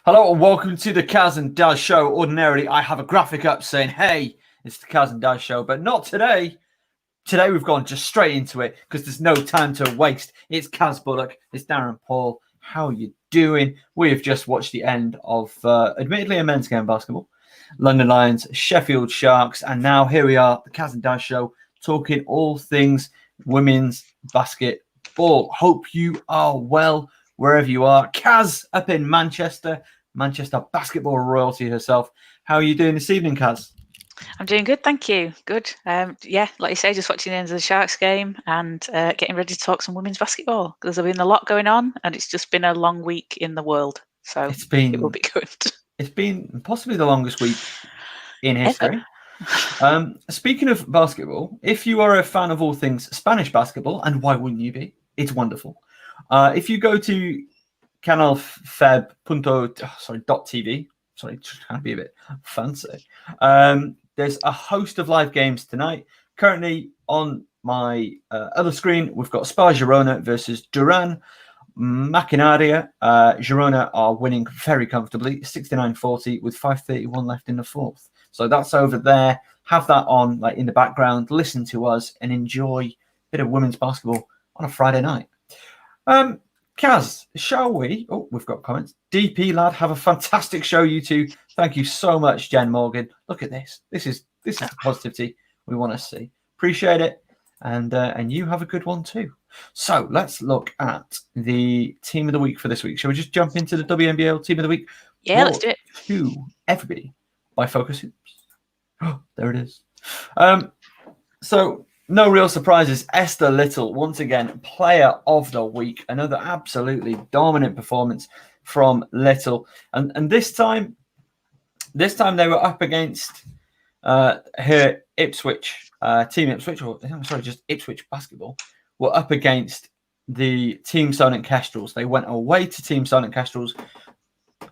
Hello and welcome to the Caz and Daz show. Ordinarily, I have a graphic up saying, hey, it's the Caz and Daz show, but not today. Today, we've gone just straight into it because there's no time to waste. It's Kaz Bullock, it's Darren Paul. How are you doing? We have just watched the end of, admittedly, a men's game of basketball. London Lions, Sheffield Sharks, and now here we are, the Caz and Daz show, talking all things women's basketball. Hope you are well wherever you are. Kaz up in Manchester basketball royalty herself. How are you doing this evening, Kaz? I'm doing good, thank you. Good. Yeah, like you say, just watching the end of the Sharks game and getting ready to talk some women's basketball. There's been a lot going on, and it's just been a long week in the world. So it will be good. It's been possibly the longest week in history. Speaking of basketball, if you are a fan of all things Spanish basketball, and why wouldn't you be? It's wonderful. If you go to canalfeb.tv, sorry, trying to be a bit fancy. There's a host of live games tonight. Currently on my other screen, we've got Spa Girona versus Duran Maquinaria. Girona are winning very comfortably, 69-40 with 5:31 left in the fourth. So that's over there. Have that on like in the background. Listen to us and enjoy a bit of women's basketball on a Friday night. Kaz, shall we? Oh, we've got comments. DP lad, have a fantastic show, you two. Thank you so much, Jen Morgan. Look at this. This is the positivity we want to see. Appreciate it, and you have a good one too. So let's look at the team of the week for this week. Shall we just jump into the WNBL team of the week? Yeah, let's do it. To everybody by FocusHoops. Oh, there it is. So. No real surprises. Esther Little, once again, player of the week. Another absolutely dominant performance from Little. And this time they were up against her Ipswich, Team Ipswich, or I'm sorry, just Ipswich Basketball, were up against the Team Silent Kestrels. They went away to Team Silent Kestrels.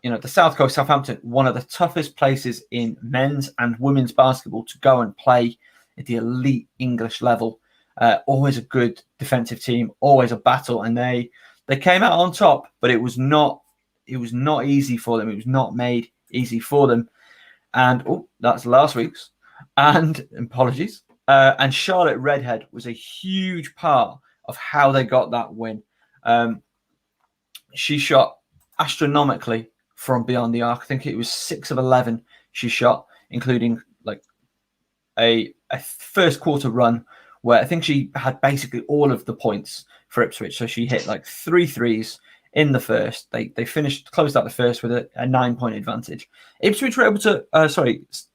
You know, the South Coast, Southampton, one of the toughest places in men's and women's basketball to go and play at the elite English level. Always a good defensive team, always a battle, and they came out on top, but it was not easy for them. It was not made easy for them. And that's last week's. And apologies. And Charlotte Redhead was a huge part of how they got that win. She shot astronomically from beyond the arc. I think it was 6 of 11 she shot, including like a first quarter run where I think she had basically all of the points for Ipswich. So she hit like 3 threes in the first. They closed out the first with a 9-point advantage. Ipswich were able to,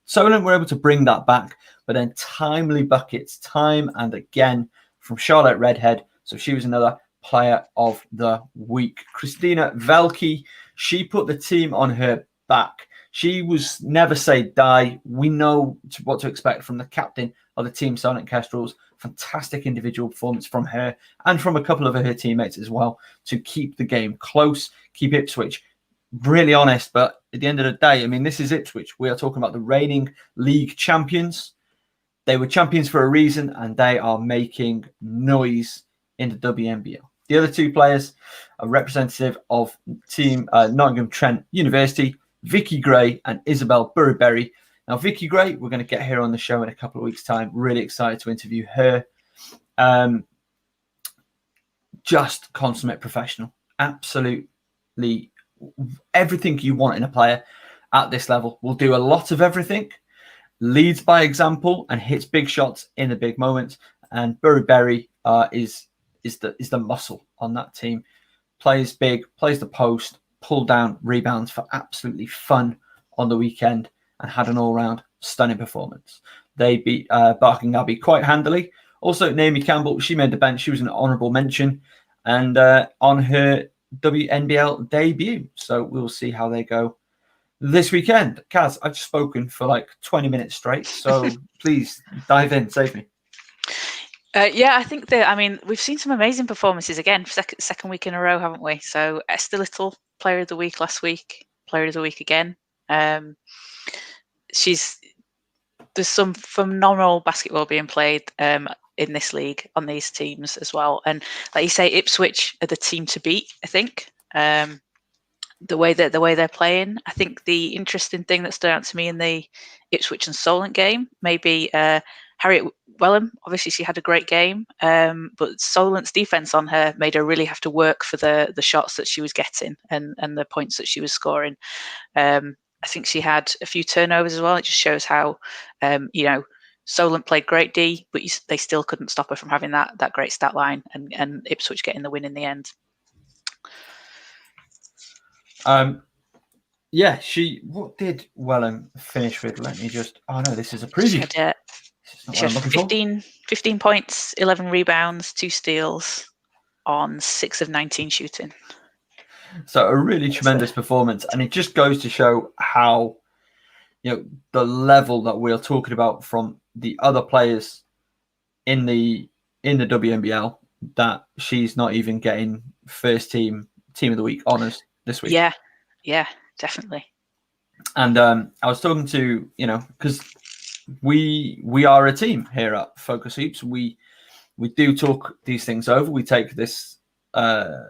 Solent were able to bring that back, but then timely buckets time and again from Charlotte Redhead. So she was another player of the week. Christina Velke, she put the team on her back. She was never say die. We know what to expect from the captain of the Team Silent Kestrels. Fantastic individual performance from her and from a couple of her teammates as well to keep the game close, keep Ipswich really honest. But at the end of the day, I mean, this is Ipswich. We are talking about the reigning league champions. They were champions for a reason, and they are making noise in the WNBL. The other two players are representative of Team Nottingham Trent University, Vicky Gray and Isabel Burberry. Now, Vicky Gray, we're going to get her on the show in a couple of weeks' time. Really excited to interview her. Just consummate professional. Absolutely everything you want in a player at this level. Will do a lot of everything. Leads by example and hits big shots in the big moments. And Burberry is the muscle on that team. Plays big, plays the post, pull down rebounds for absolutely fun on the weekend, and had an all-round stunning performance. They beat Barking Abbey quite handily. Also, Naomi Campbell, she made the bench. She was an honourable mention and on her WNBL debut. So we'll see how they go this weekend. Kaz, I've spoken for like 20 minutes straight, so please dive in, save me. Yeah, I think we've seen some amazing performances again, second week in a row, haven't we? So Esther Little, player of the week last week, player of the week again. There's some phenomenal basketball being played in this league on these teams as well. And like you say, Ipswich are the team to beat, I think. the way they're playing. I think the interesting thing that stood out to me in the Ipswich and Solent game, maybe Harriet Wellham. Obviously, she had a great game, but Solent's defense on her made her really have to work for the shots that she was getting and the points that she was scoring. I think she had a few turnovers as well. It just shows how, Solent played great D, but they still couldn't stop her from having that great stat line and Ipswich getting the win in the end. What did Wellham finish with? Let me just. Oh no, this is a preview. She had 15 points, 11 rebounds, 2 steals on 6 of 19 shooting. So a really tremendous performance, and it just goes to show how, the level that we're talking about from the other players in the WNBL, that she's not even getting first team of the week honors this week. Yeah, definitely. And I was talking to, because we are a team here at Focus Hoops. We do talk these things over. We take this. I'm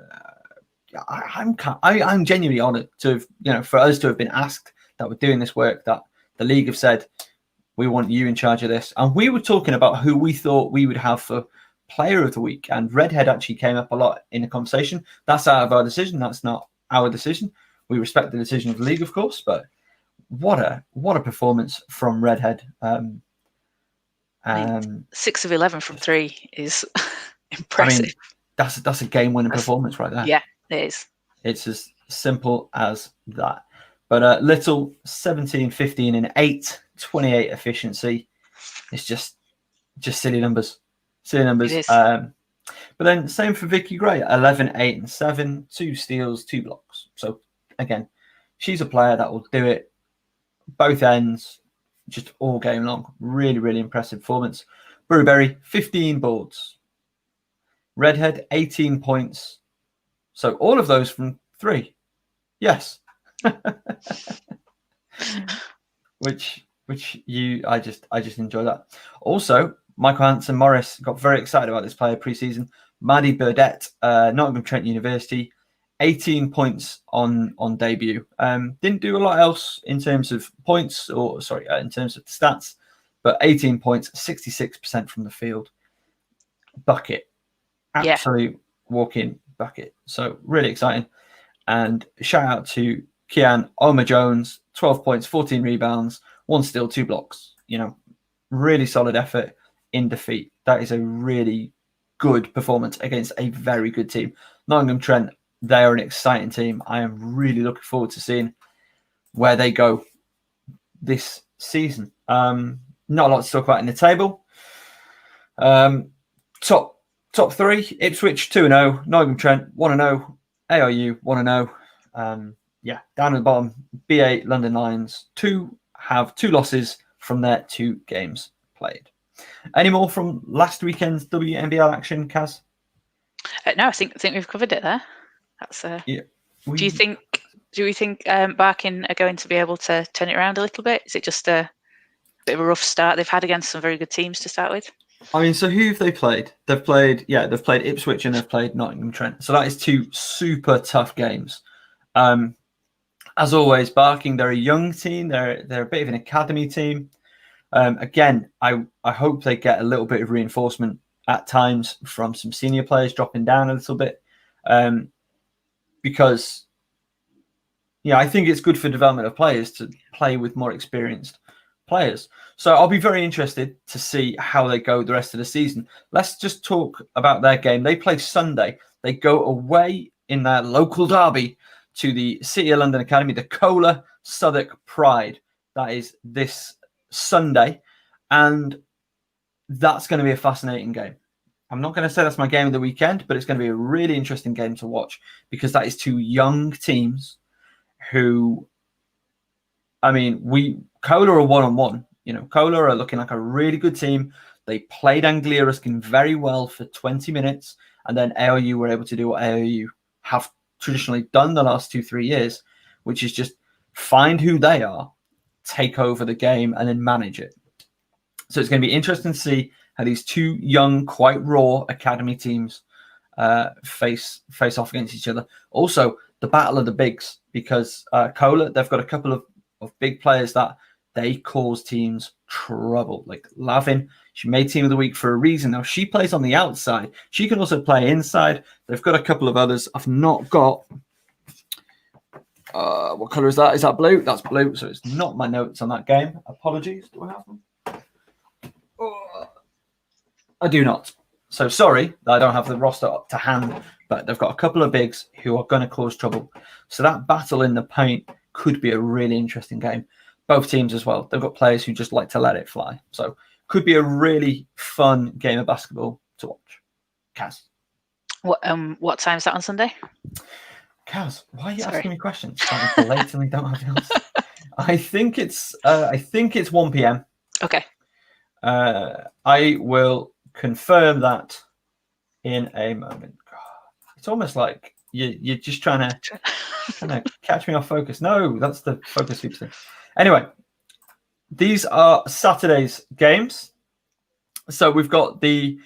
genuinely honoured to have, for us to have been asked that we're doing this work, that the league have said we want you in charge of this, and we were talking about who we thought we would have for Player of the Week, and Redhead actually came up a lot in the conversation. That's out of our decision. That's not our decision. We respect the decision of the league, of course, but what a performance from Redhead. 6 of 11 from 3 is impressive. I mean, that's a game-winning performance right there. Yeah, it is. It's as simple as that. But Little, 17, 15, and 8, 28 efficiency. It's just silly numbers. Silly numbers. It is. But then same for Vicky Gray, 11, 8, and 7, 2 steals, 2 blocks. So again, she's a player that will do it both ends, just all game long. Really, really impressive performance. Burberry, 15 boards. Redhead, 18 points. So all of those from 3. Yes. which I just enjoy that. Also, Michael Hansen Morris got very excited about this player pre-season. Maddie Burdett, Nottingham Trent University, 18 points on debut. Didn't do a lot else in terms of points, in terms of the stats, but 18 points, 66% from the field. Bucket. Absolute walk-in bucket. So really exciting. And shout out to Kian Oma-Jones, 12 points, 14 rebounds, 1 steal, 2 blocks. Really solid effort in defeat. That is a really good performance against a very good team. Nottingham Trent, they are an exciting team. I am really looking forward to seeing where they go this season. Not a lot to talk about in the table. Top 3, Ipswich 2-0, Nottingham Trent 1-0, ARU 1-0. Down at the bottom, B8 London Lions have 2 losses from their 2 games played. Any more from last weekend's WNBL action, Caz? No, I think we've covered it there. That's yeah. Do we think Barking are going to be able to turn it around a little bit? Is it just a bit of a rough start they've had against some very good teams to start with? I mean, so who have they played? They've played Ipswich and they've played Nottingham Trent. So that is 2 super tough games. As always, Barking, they're a young team. They're a bit of an academy team. Again, I hope they get a little bit of reinforcement at times from some senior players dropping down a little bit. Because I think it's good for development of players to play with more experienced players. So I'll be very interested to see how they go the rest of the season. Let's just talk about their game. They play Sunday. They go away in their local derby to the City of London Academy, the Kohler Southwark Pride. That is this Sunday. And that's going to be a fascinating game. I'm not going to say that's my game of the weekend, but it's going to be a really interesting game to watch because that is 2 young teams who, Kohler are 1-on-1. Kohler are looking like a really good team. They played Anglia Ruskin very well for 20 minutes, and then ARU were able to do what ARU have traditionally done the last 2-3 years, which is just find who they are, take over the game, and then manage it. So it's going to be interesting to see how these 2 young, quite raw academy teams face off against each other. Also, the battle of the bigs, because Kohler, they've got a couple of big players that they cause teams trouble. Like Lavin, she made team of the week for a reason. Now she plays on the outside. She can also play inside. They've got a couple of others. I've not got. What color is that? Is that blue? That's blue. So it's not my notes on that game. Apologies. Do I have them? I do not. So sorry that I don't have the roster up to hand, but they've got a couple of bigs who are going to cause trouble. So that battle in the paint could be a really interesting game. Both teams as well. They've got players who just like to let it fly. So could be a really fun game of basketball to watch. Caz. What time is that on Sunday? Kaz, why are you asking me questions? I blatantly don't have the answer. I think it's 1 p.m. Okay. I will confirm that in a moment. It's almost like you're just trying to catch me off focus. No, that's the FocusHoops thing. Anyway, these are Saturday's games. So we've got two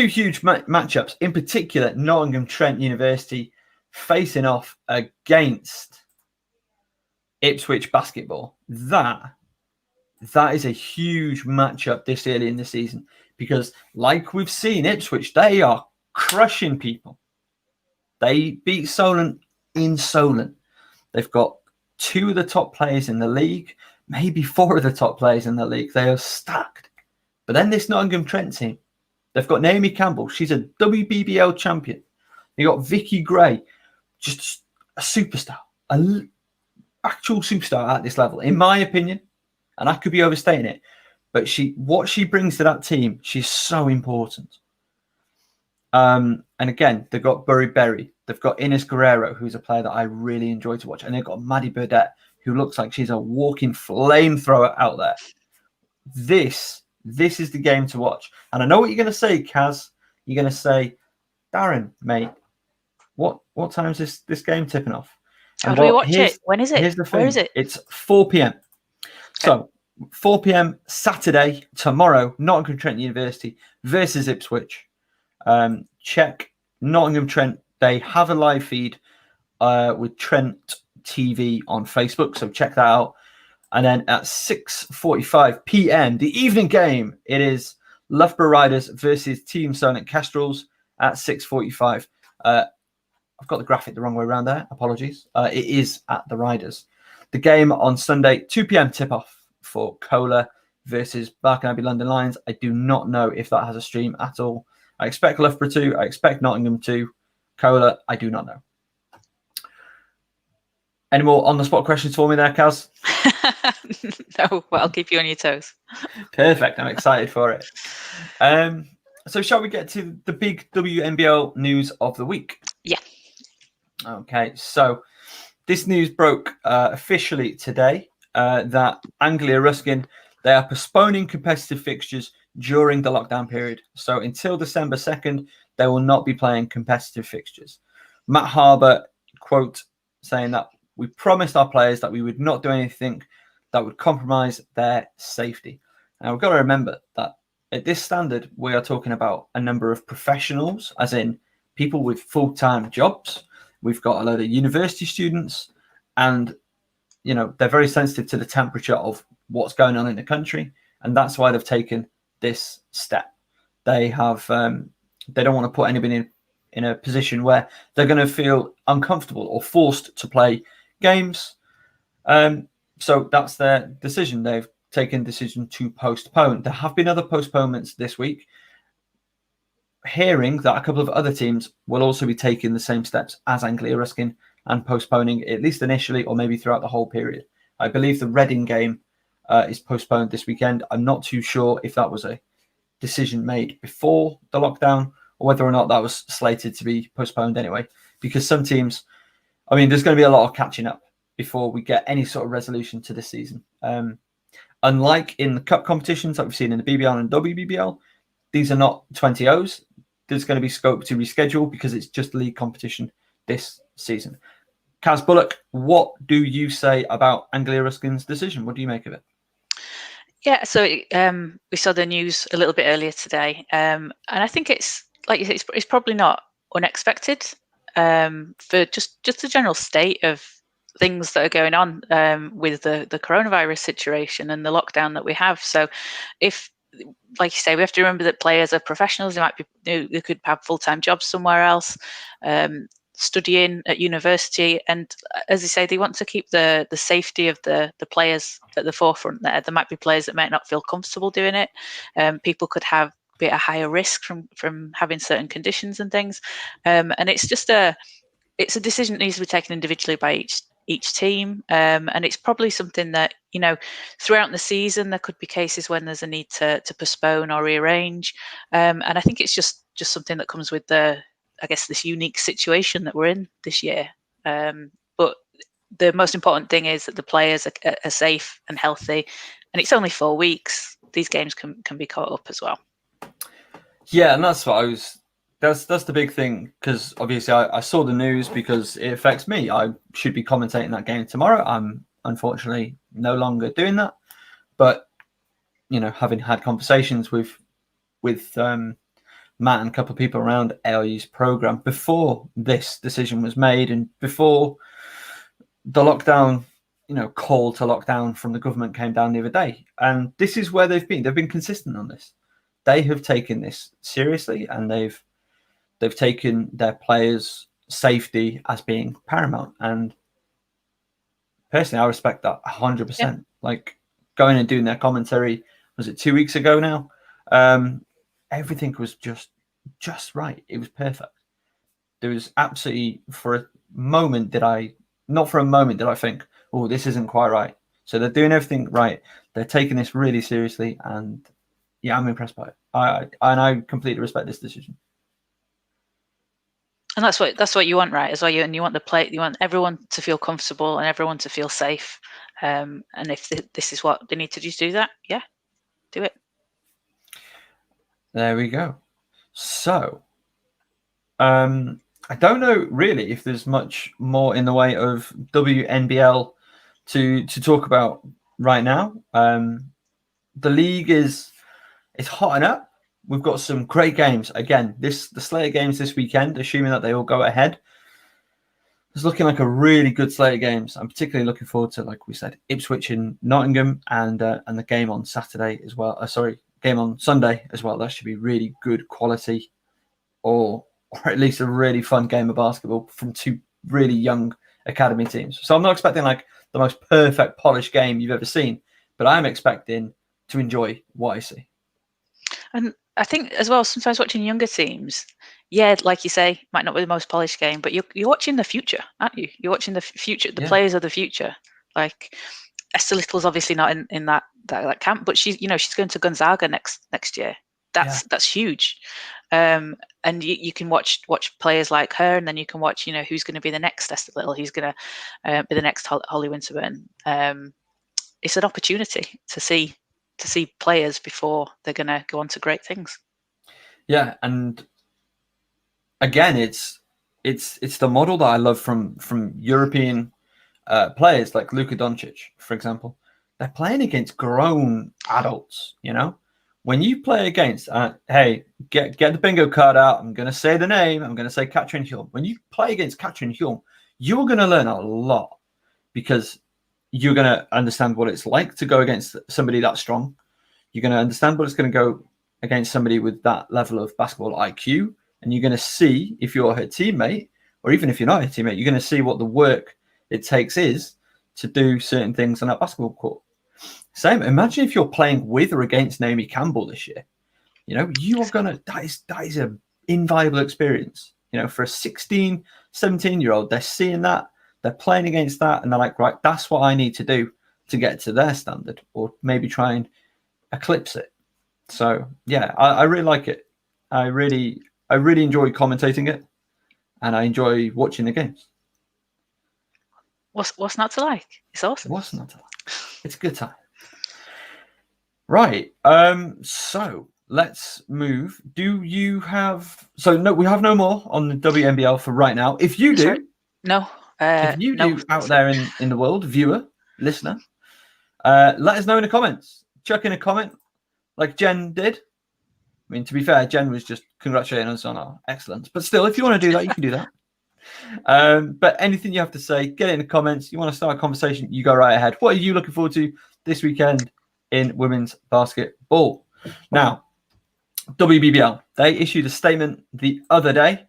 huge matchups. In particular, Nottingham Trent University facing off against Ipswich basketball. That is a huge matchup this early in the season, because like we've seen, Ipswich, they are crushing people. They beat Solent in Solent. They've got 2 of the top players in the league, maybe 4 of the top players in the league. They are stacked. But then this Nottingham Trent team, they've got Naomi Campbell. She's a WBBL champion. They got Vicky Gray, just a superstar, an actual superstar at this level, in my opinion. And I could be overstating it, but what she brings to that team, she's so important. And again, they've got Burry Berry. They've got Ines Guerrero, who's a player that I really enjoy to watch. And they've got Maddie Burdett, who looks like she's a walking flamethrower out there. This is the game to watch. And I know what you're going to say, Kaz. You're going to say, Darren, mate, what time is this game tipping off? How do we watch it? When is it? Here's the thing. Where is it? It's 4 p.m. Okay. So 4 p.m. Saturday, tomorrow, Nottingham Trent University versus Ipswich. Check Nottingham Trent. They have a live feed with Trent TV on Facebook, so check that out. And then at 6:45 p.m., the evening game, it is Loughborough Riders versus Team Solent Kestrels at 6:45. I've got the graphic the wrong way around there. Apologies. It is at the Riders. The game on Sunday, 2 p.m. tip-off for Kohler versus Barking Abbey London Lions. I do not know if that has a stream at all. I expect Loughborough to. I expect Nottingham to. Kohler, I do not know. Any more on-the-spot questions for me there, Kaz? No, but I'll keep you on your toes. Perfect. I'm excited for it. So shall we get to the big WNBL news of the week? Yeah. Okay, so this news broke officially today that Anglia Ruskin, they are postponing competitive fixtures during the lockdown period. So until December 2nd, they will not be playing competitive fixtures. Matt Harbour, quote, saying that we promised our players that we would not do anything that would compromise their safety. Now, we've got to remember that at this standard, we are talking about a number of professionals, as in people with full-time jobs. We've got a load of university students, and they're very sensitive to the temperature of what's going on in the country, and that's why they've taken this step. They have they don't want to put anybody in a position where they're going to feel uncomfortable or forced to play games. So that's their decision. They've taken decision to postpone. There have been other postponements this week, hearing that a couple of other teams will also be taking the same steps as Anglia Ruskin and postponing, at least initially, or maybe throughout the whole period. I believe the Reading game is postponed this weekend. I'm not too sure if that was a decision made before the lockdown or whether or not that was slated to be postponed anyway, because some teams, there's going to be a lot of catching up before we get any sort of resolution to this season. Unlike in the cup competitions that we've seen in the BBL and WBBL, these are not 20-0s. There's going to be scope to reschedule because it's just league competition this season. Kaz Bullock, what do you say about Anglia Ruskin's decision? What do you make of it? Yeah, so we saw the news a little bit earlier today, and I think it's like you say, it's probably not unexpected. for just the general state of things that are going on with the coronavirus situation and the lockdown that we have. So if, like you say, we have to remember that players are professionals. They could have full-time jobs somewhere else, studying at university, and as you say, they want to keep the safety of the players at the forefront. There might be players that might not feel comfortable doing it. People could be at a higher risk from having certain conditions and things, and it's just it's a decision that needs to be taken individually by each team, and it's probably something that, throughout the season there could be cases when there's a need to postpone or rearrange, and I think it's just something that comes with this unique situation that we're in this year. But the most important thing is that the players are safe and healthy, and it's only 4 weeks. These games can be caught up as well. Yeah, and that's what that's the big thing, because obviously I saw the news because it affects me. I should be commentating that game tomorrow. I'm unfortunately no longer doing that, but having had conversations with Matt and a couple of people around AIU's program before this decision was made and before the lockdown, call to lockdown from the government came down the other day, and this is where they've been consistent on this. They have taken this seriously, and they've taken their players' safety as being paramount. And personally, I respect that 100%. Yeah. Like, going and doing their commentary, was it 2 weeks ago now? Everything was just right. It was perfect. There was absolutely, not for a moment did I think, oh, this isn't quite right. So they're doing everything right. They're taking this really seriously, and yeah, I'm impressed by it. I completely respect this decision. And that's what you want, right? As well, you want everyone to feel comfortable and everyone to feel safe. And if this is what they need to do that, yeah, do it. There we go. So, I don't know really if there's much more in the way of WNBL to talk about right now. The league is hotting up. We've got some great games. Again, the slate of games this weekend, assuming that they all go ahead, it's looking like a really good slate of games. I'm particularly looking forward to, like we said, Ipswich and Nottingham, and the game on Saturday as well. Game on Sunday as well. That should be really good quality, or at least a really fun game of basketball from two really young academy teams. So I'm not expecting like the most perfect polished game you've ever seen, but I'm expecting to enjoy what I see. And I think as well, sometimes watching younger teams, yeah, like you say, might not be the most polished game, but you're watching the future, aren't you? You're watching the future, the players of the future. Like Esther Little's obviously not in that camp, but she's going to Gonzaga next year. That's huge. And you can watch players like her, and then you can watch who's going to be the next Esther Little, who's going to be the next Holly Winterburn. It's an opportunity to see players before they're going to go on to great things. Yeah, and again, it's the model that I love from European players like Luka Doncic, for example. They're playing against grown adults. When you play against, hey, get the bingo card out. I'm going to say the name. I'm going to say Katrin Hulme. When you play against Katrin Hulme, you're going to learn a lot, because you're going to understand what it's like to go against somebody that strong. You're going to understand what it's going to go against somebody with that level of basketball IQ. And you're going to see, if you're her teammate, or even if you're not her teammate, you're going to see what the work it takes is to do certain things on that basketball court. Same. Imagine if you're playing with or against Naomi Campbell this year. You are going to, that is an invaluable experience. For a 16, 17-year-old, they're seeing that. They're playing against that, and they're like, right, that's what I need to do to get to their standard, or maybe try and eclipse it. So yeah, I really like it. I really enjoy commentating it, and I enjoy watching the games. What's not to like? It's awesome. What's not to like? It's a good time. Right. So let's move. Do you have? So no, we have no more on the WNBL for right now. If you do, sorry? No. If you do out there in the world, viewer, listener, let us know in the comments. Chuck in a comment like Jen did. I mean, to be fair, Jen was just congratulating us on our excellence. But still, if you want to do that, you can do that. But anything you have to say, get it in the comments. You want to start a conversation, you go right ahead. What are you looking forward to this weekend in women's basketball? Now, WBBL, they issued a statement the other day.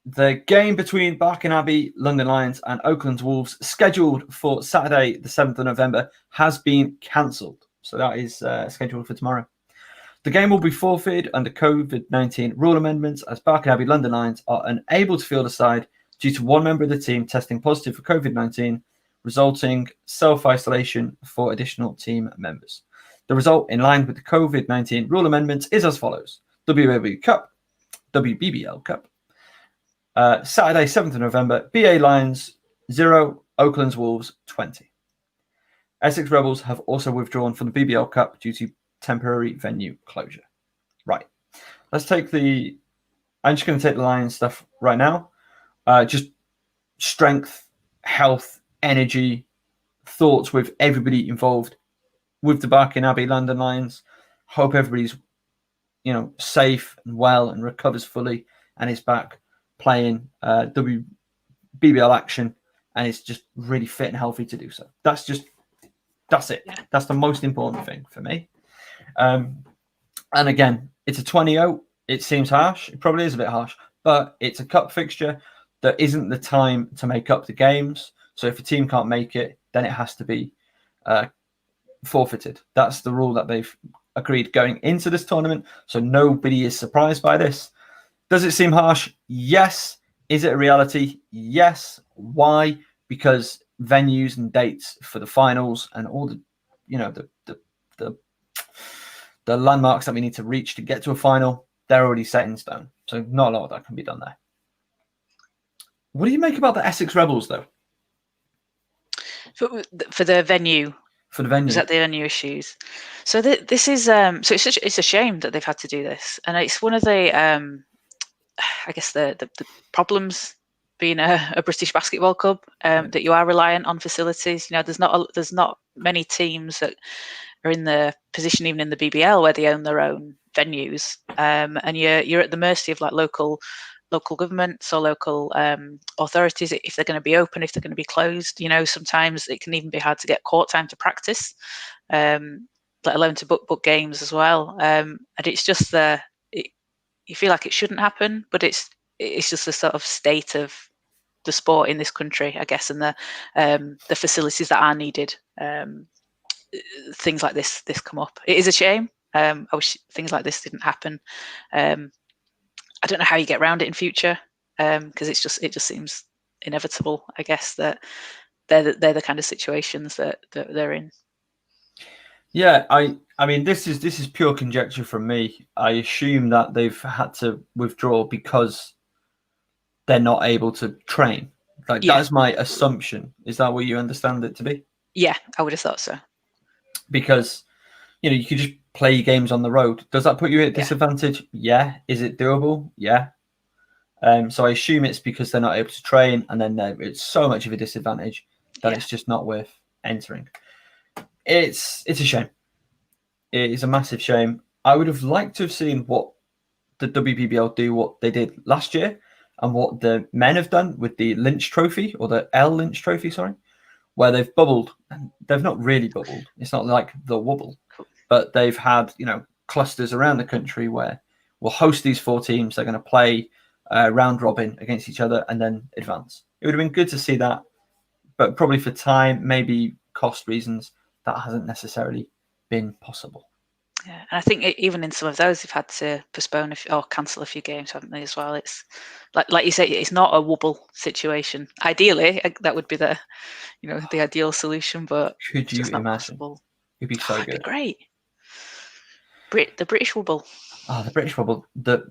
The game between Barking Abbey, London Lions and Oakland Wolves, scheduled for Saturday, the 7th of November, has been cancelled. So that is scheduled for tomorrow. The game will be forfeited under COVID-19 rule amendments as Barking Abbey London Lions are unable to field a side due to one member of the team testing positive for COVID-19, resulting self-isolation for additional team members. The result, in line with the COVID-19 rule amendments, is as follows. WNBA Cup, WBBL Cup. Saturday, 7th of November, BA Lions 0, Oakland's Wolves 20. Essex Rebels have also withdrawn from the BBL Cup due to temporary venue closure. Right. Let's take I'm just going to take the Lions stuff right now. Just strength, health, energy, thoughts with everybody involved with the Barking Abbey London Lions. Hope everybody's, safe and well and recovers fully and is back playing WBBL action and is just really fit and healthy to do so. That's it. Yeah. That's the most important thing for me. And again, it's a 20-0. It seems harsh. It probably is a bit harsh, but it's a cup fixture. There isn't the time to make up the games. So if a team can't make it, then it has to be forfeited. That's the rule that they've agreed going into this tournament. So nobody is surprised by this. Does it seem harsh? Yes. Is it a reality? Yes. Why? Because venues and dates for the finals and all the landmarks that we need to reach to get to a final, they're already set in stone. So not a lot of that can be done there. What do you make about the Essex Rebels, though? For the venue. For the venue. Is that the venue issues? So this is it's a shame that they've had to do this, and it's one of the I guess the problems being a British basketball club, that you are reliant on facilities. There's not many teams that are in the position, even in the BBL, where they own their own venues, and you're at the mercy of like local governments or local authorities if they're going to be open, if they're going to be closed. Sometimes it can even be hard to get court time to practice, let alone to book games as well. And it's just you feel like it shouldn't happen, but it's just the sort of state of the sport in this country, I guess, and the facilities that are needed. Things like this come up. It is a shame. I wish things like this didn't happen. I don't know how you get around it in future, because it just seems inevitable, I guess, that they're the kind of situations that they're in. Yeah, I mean, this is pure conjecture from me. I assume that they've had to withdraw because they're not able to train. That's my assumption. Is that what you understand it to be? Yeah, I would have thought so. Because you could just play games on the road. Does that put you at disadvantage? Yeah. Is it doable? Yeah. So I assume it's because they're not able to train, and then it's so much of a disadvantage that it's just not worth entering. It's a shame. It is a massive shame. I would have liked to have seen what the WBBL do, what they did last year, and what the men have done with the Lynch Trophy, or the L Lynch Trophy, sorry, where they've bubbled. They've not really bubbled. It's not like the wobble, but they've had clusters around the country where we'll host these 4 teams. They're going to play round robin against each other and then advance. It would have been good to see that, but probably for time, maybe cost reasons, that hasn't necessarily been possible. Yeah, and I think even in some of those, they've had to postpone or cancel a few games, haven't they, as well? It's like you say, it's not a wobble situation. Ideally, that would be the ideal solution, but could you imagine? It'd be so good. It'd be great. The British wobble. Oh, the British wobble. The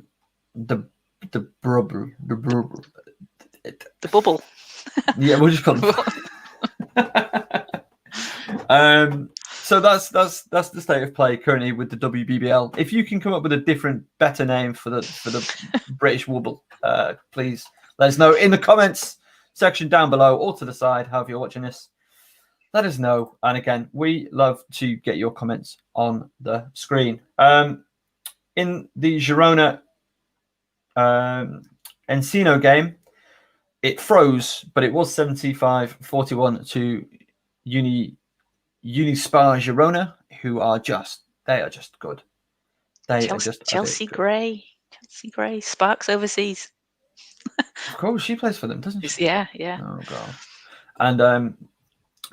bubble. Yeah, we'll just call it. So that's the state of play currently with the WBBL. If you can come up with a different, better name for the British wobble, please let us know in the comments section down below or to the side, however you're watching this. Let us know. And again, we love to get your comments on the screen. In the Girona Encino game, it froze, but it was 75-41 to Unispar Girona, who are just good. They are just Chelsea Gray. Chelsea Gray sparks overseas. Of course, she plays for them, doesn't she? Yeah. Oh god. And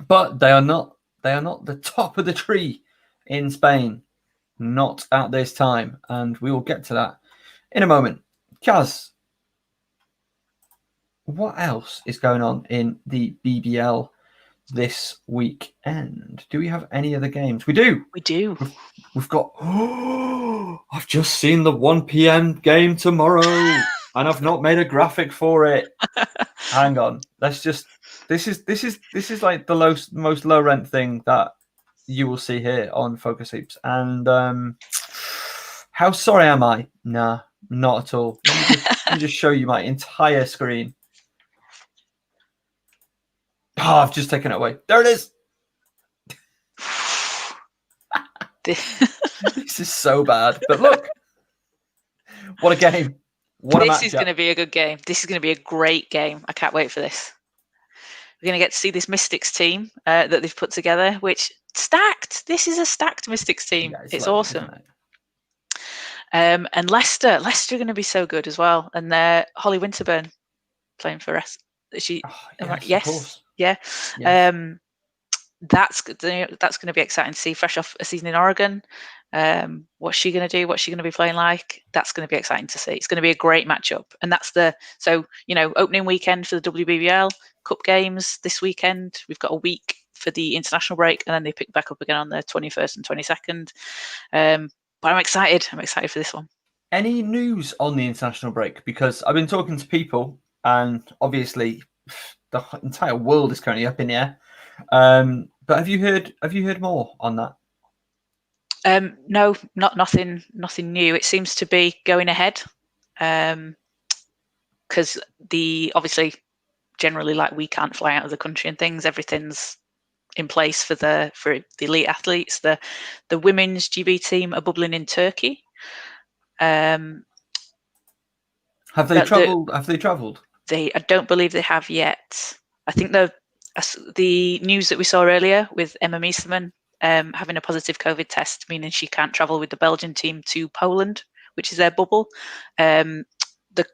but they are not the top of the tree in Spain, not at this time, and we will get to that in a moment. Caz, what else is going on in the BBL this weekend? Do we have any other games? We do. We do. We've got. Oh, I've just seen the 1 p.m. game tomorrow, and I've not made a graphic for it. Hang on. Let's just. This is like the most low rent thing that you will see here on FocusHoops. And how sorry am I? Nah, not at all. Let me just show you my entire screen. Oh, I've just taken it away. There it is. This is so bad. But look, what a game. This is going to be a good game. This is going to be a great game. I can't wait for this. We're going to get to see this Mystics team that they've put together, which stacked. This is a stacked Mystics team. Yeah, it's awesome. And Leicester are going to be so good as well. And Holly Winterburn playing for us. Yes. Yeah. Yes. That's going to be exciting to see. Fresh off a season in Oregon, what's she going to do? What's she going to be playing like? That's going to be exciting to see. It's going to be a great matchup. And that's opening weekend for the WBBL Cup games this weekend. We've got a week for the international break, and then they pick back up again on the 21st and 22nd. But I'm excited. I'm excited for this one. Any news on the international break? Because I've been talking to people, and obviously the entire world is currently up in the air. But have you heard more on that? No, nothing new. It seems to be going ahead. Because obviously generally, like, we can't fly out of the country and things. Everything's in place for the elite athletes. The women's GB team are bubbling in Turkey. Have they travelled? I don't believe they have yet. I think the news that we saw earlier with Emma Miesterman having a positive COVID test, meaning she can't travel with the Belgian team to Poland, which is their bubble. The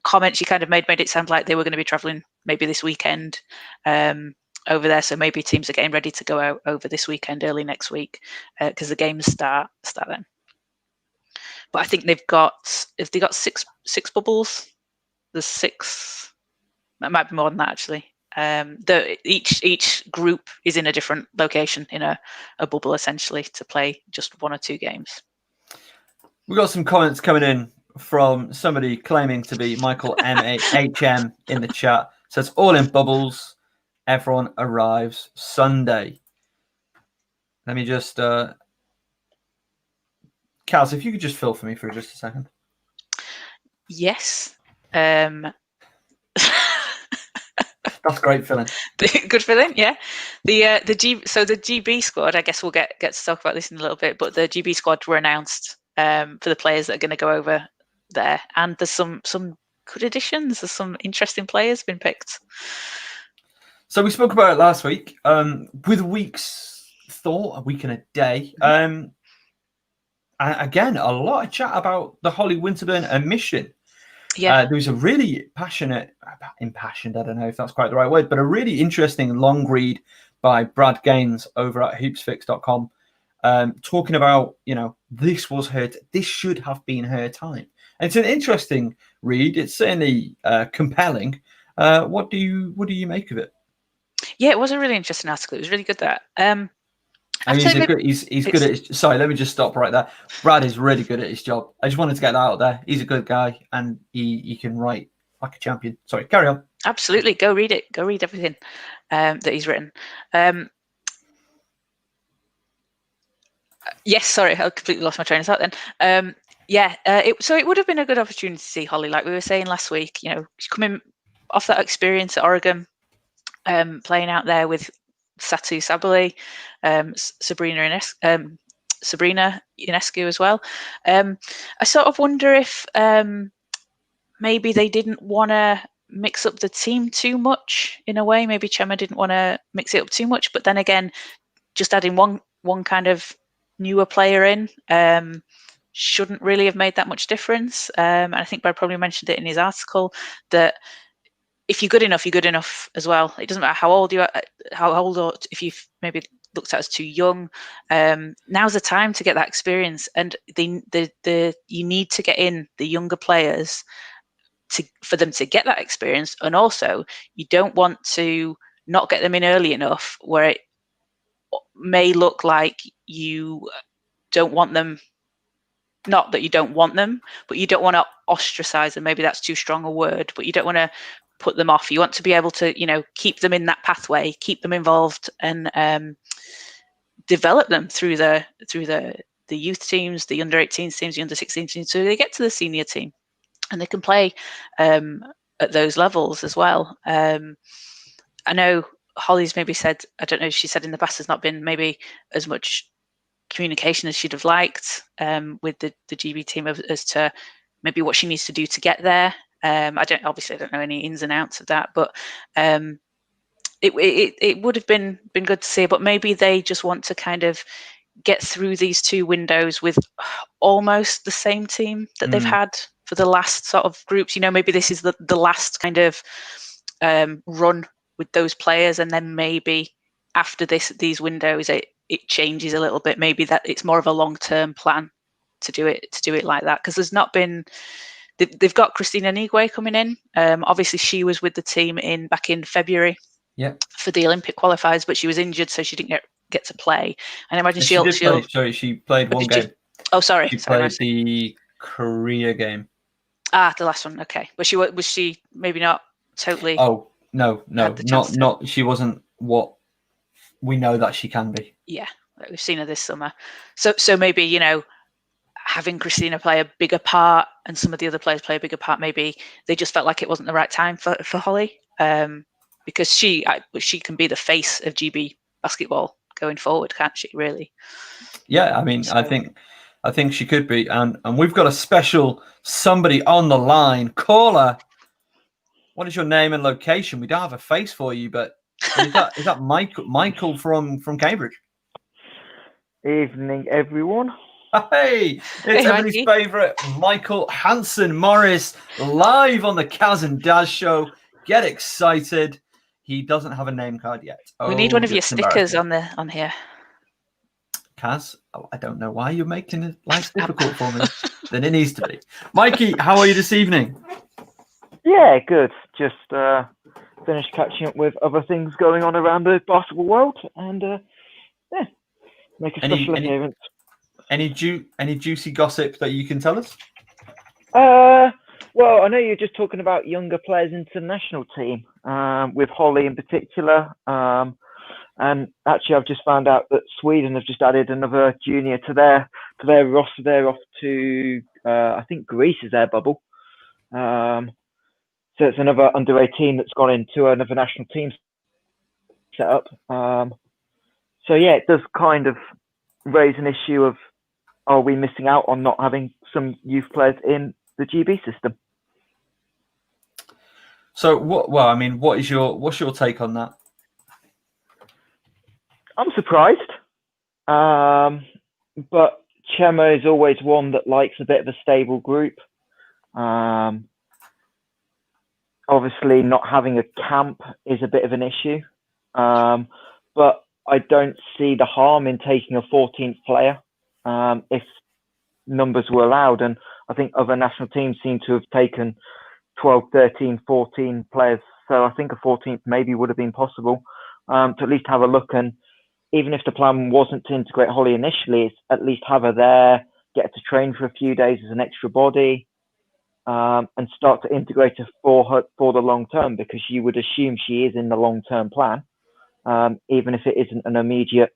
comment she kind of made it sound like they were going to be traveling maybe this weekend over there. So maybe teams are getting ready to go out over this weekend, early next week, because the games start then. But I think they've got six bubbles. There's 6. It might be more than that, actually. Each group is in a different location in a bubble, essentially, to play just 1 or 2 games. We got some comments coming in from somebody claiming to be Michael MHM in the chat. Says all in bubbles. Everyone arrives Sunday. Let me just Caz, if you could just fill for me for just a second. Yes. That's great filling. Good filling, yeah. The GB squad, I guess we'll get to talk about this in a little bit, but the GB squad were announced for the players that are going to go over there, and there's some good additions. There's some interesting players been picked. So we spoke about it last week. With a week's thought, a week and a day. Again, a lot of chat about the Holly Winterburn mission. Yeah, there was a really impassioned, I don't know if that's quite the right word, but a really interesting long read by Brad Gaines over at hoopsfix.com, talking about, this should have been her time. And it's an interesting read. It's certainly compelling. What do you make of it? Yeah, it was a really interesting article. It was really good. That he's good at his, sorry, let me just stop right there. Brad is really good at his job. I just wanted to get that out there. He's a good guy, and he can write like a champion. Sorry, carry on. Absolutely. Go read it. Go read everything that he's written. Yes, sorry, I completely lost my train of thought then. It would have been a good opportunity to see Holly, like we were saying last week. She's coming off that experience at Oregon, playing out there with Satu Sabali, Sabrina Ionescu as well. I sort of wonder if maybe they didn't want to mix up the team too much in a way. Maybe Chema didn't want to mix it up too much. But then again, just adding one kind of newer player in shouldn't really have made that much difference. And I think Brad probably mentioned it in his article that if you're good enough as well. It doesn't matter how old you are, or if you've maybe looked at as too young. Now's the time to get that experience, and you need to get in the younger players for them to get that experience. And also, you don't want to not get them in early enough where it may look like you don't want them. Not that you don't want them, but you don't want to ostracize them. Maybe that's too strong a word, but you don't want to put them off. You want to be able to, keep them in that pathway, keep them involved, and develop them through the youth teams, the under 18 teams, the under 16 teams, so they get to the senior team and they can play at those levels as well. I know Holly's maybe said, I don't know if she said in the past, there's not been maybe as much communication as she'd have liked with the GB team as to maybe what she needs to do to get there. I don't know any ins and outs of that, but it would have been good to see. But maybe they just want to kind of get through these two windows with almost the same team that they've had for the last sort of groups. Maybe this is the last kind of run with those players, and then maybe after these windows it changes a little bit. Maybe that it's more of a long-term plan to do it like that, because there's not been. They've got Christina Niguez coming in. Obviously, she was with the team back in February for the Olympic qualifiers, but she was injured, so she didn't get to play. And I imagine she played one game. She played the Korea game. The last one. Okay, was she maybe not totally? Oh no, not. She wasn't what we know that she can be. Yeah, we've seen her this summer. So maybe having Christina play a bigger part and some of the other players play a bigger part, maybe they just felt like it wasn't the right time for Holly, because she can be the face of GB basketball going forward, can't she? Really? Yeah, I mean, so, I think she could be, and we've got a special somebody on the line. Caller, what is your name and location? We don't have a face for you, but is that Michael from Cambridge? Evening, everyone. Hey, it's everybody's favourite Michael Hanson Morris live on the Caz and Daz show. Get excited. He doesn't have a name card yet. We need one of your stickers on here. Caz, I don't know why you're making life difficult for me. Then it needs to be. Mikey, how are you this evening? Yeah, good. Just finished catching up with other things going on around the basketball world, and make a special appearance. Any juicy gossip that you can tell us? Well, I know you're just talking about younger players into the national team, with Holly in particular. And actually, I've just found out that Sweden have just added another junior to their roster. They're off to, I think Greece is their bubble. So it's another under 18 that's gone into another national team setup. So yeah, it does kind of raise an issue of, are we missing out on not having some youth players in the GB system? So what's your take on that? I'm surprised, but Chema is always one that likes a bit of a stable group. Obviously, not having a camp is a bit of an issue, but I don't see the harm in taking a 14th player if numbers were allowed. And I think other national teams seem to have taken 12, 13, 14 players. So I think a 14th maybe would have been possible, to at least have a look. And even if the plan wasn't to integrate Holly initially, it's at least have her there, get her to train for a few days as an extra body, and start to integrate her for the long term, because you would assume she is in the long-term plan, even if it isn't an immediate